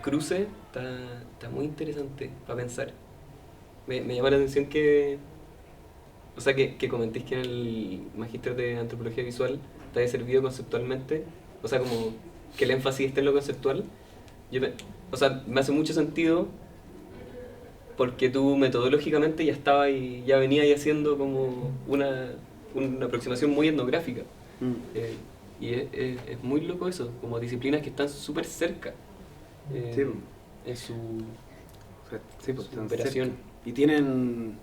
cruces está muy interesante para pensar. Me llama la atención que comentéis que en el magíster de antropología visual te haya servido conceptualmente, o sea, como que el énfasis esté en lo conceptual. Me hace mucho sentido porque tú metodológicamente ya venías haciendo como una aproximación muy etnográfica. Y es muy loco eso, como disciplinas que están súper cerca en su operación. Cerca. Y tienen,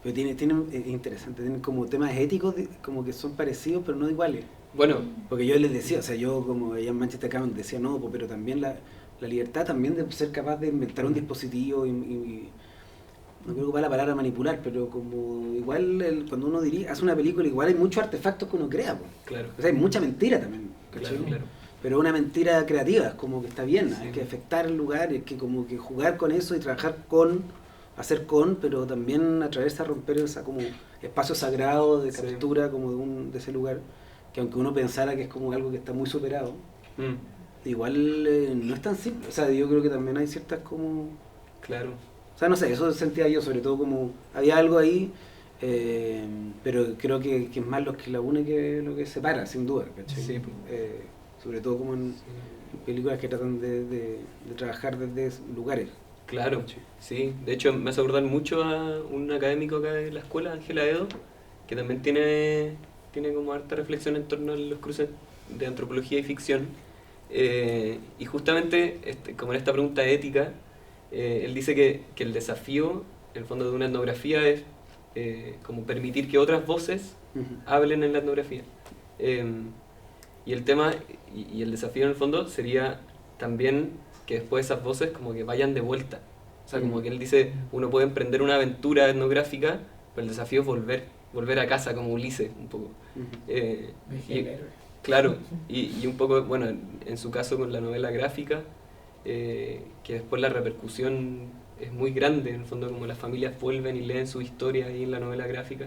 pero tienen es interesante, tienen como temas éticos como que son parecidos pero no iguales. Bueno, porque yo les decía, o sea, yo como allá en Manchester Cameron decía, no, pero también la libertad también de ser capaz de inventar un dispositivo y no quiero ocupar la palabra manipular, pero como igual cuando uno hace una película, igual hay muchos artefactos que uno crea, pues. Claro. O sea, hay mucha mentira también, ¿cachai? Claro. Pero una mentira creativa, es como que está bien, hay que afectar el lugar, hay que como que jugar con eso y trabajar pero también atreverse a romper esa como espacio sagrado de captura como de ese lugar, que aunque uno pensara que es como algo que está muy superado, igual no es tan simple. O sea, yo creo que también hay ciertas como... Claro. O sea, no sé, eso sentía yo, sobre todo como había algo ahí, pero creo que es más lo que la une que lo que separa, sin duda, ¿cachai? Sí. Sobre todo como en películas que tratan de trabajar desde lugares. Claro, sí. De hecho, me hace acordar mucho a un académico acá de la escuela, Ángela Edo, que también tiene como harta reflexión en torno a los cruces de antropología y ficción. Y justamente, como en esta pregunta ética, él dice que el desafío, en el fondo, de una etnografía es como permitir que otras voces hablen en la etnografía. Y el tema, y el desafío en el fondo, sería también que después esas voces como que vayan de vuelta. O sea, como que él dice, uno puede emprender una aventura etnográfica, pero el desafío es volver a casa, como Ulises, un poco. Claro, y un poco, bueno, en su caso con la novela gráfica, que después la repercusión es muy grande, en el fondo como las familias vuelven y leen su historia ahí en la novela gráfica.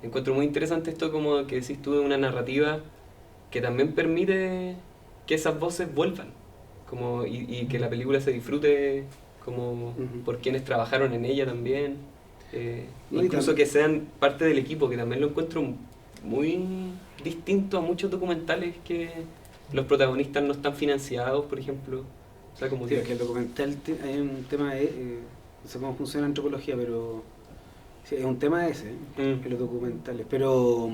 Encuentro muy interesante esto como que decís tú de una narrativa que también permite que esas voces vuelvan, como, y que la película se disfrute como por quienes trabajaron en ella también, incluso que sean parte del equipo, que también lo encuentro muy distinto a muchos documentales que los protagonistas no están financiados, por ejemplo. O sea, como sí, es que el documental hay un tema no sé cómo funciona la antropología, pero sí, es un tema ese en los documentales, pero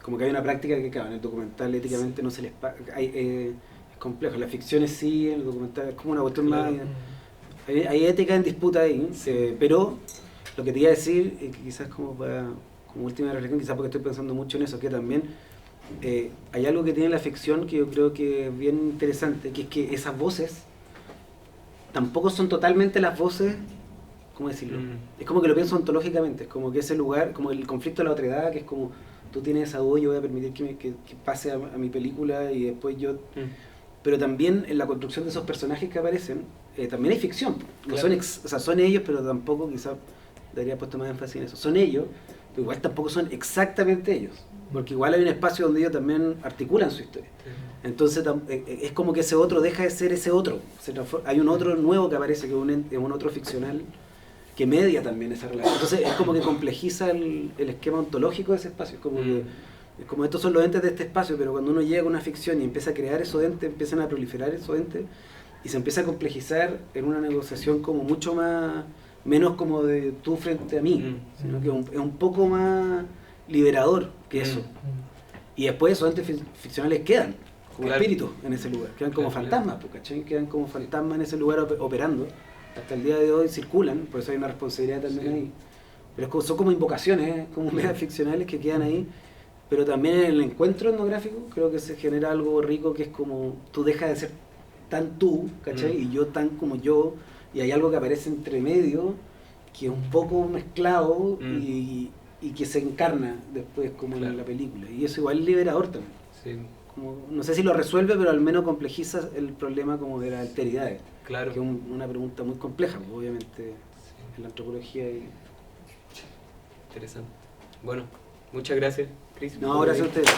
como que hay una práctica que, claro, en el documental éticamente no se les es complejo. La ficción es sí, en el documental es como una cuestión más... Hay ética en disputa ahí, pero lo que te iba a decir, que quizás como última reflexión, quizás porque estoy pensando mucho en eso, que también hay algo que tiene la ficción que yo creo que es bien interesante, que es que esas voces tampoco son totalmente las voces, ¿cómo decirlo? Es como que lo pienso ontológicamente, es como que ese lugar, como el conflicto de la otredad, que es como tú tienes esa voz, yo voy a permitir que pase a mi película y después yo... Pero también en la construcción de esos personajes que aparecen, también hay ficción. No Claro. son ellos, pero tampoco quizás daría puesto más énfasis en eso. Son ellos, pero igual tampoco son exactamente ellos. Porque igual hay un espacio donde ellos también articulan su historia. Entonces es como que ese otro deja de ser ese otro. Hay un otro nuevo que aparece, que es un otro ficcional, que media también esa relación. Entonces es como que complejiza el esquema ontológico de ese espacio. Es como estos son los entes de este espacio, pero cuando uno llega a una ficción y empieza a crear esos entes, empiezan a proliferar esos entes y se empieza a complejizar en una negociación como mucho más, menos como de tú frente a mí, sino que es un poco más liberador que eso. Y después esos entes ficcionales quedan como espíritus en ese lugar, quedan como fantasmas, ¿cachai? Quedan como fantasmas en ese lugar operando. Hasta el día de hoy circulan, por eso hay una responsabilidad también ahí. Pero son como invocaciones, como medias ficcionales que quedan ahí. Pero también en el encuentro etnográfico creo que se genera algo rico que es como tú dejas de ser tan tú, ¿cachai? Y yo tan como yo, y hay algo que aparece entre medio que es un poco mezclado y que se encarna después como en la película. Y eso igual es liberador también. Sí. Como, no sé si lo resuelve, pero al menos complejiza el problema como de las alteridades. Claro. Que es una pregunta muy compleja, pues, obviamente, en la antropología. Interesante. Bueno, muchas gracias, Chris. No, gracias a ustedes.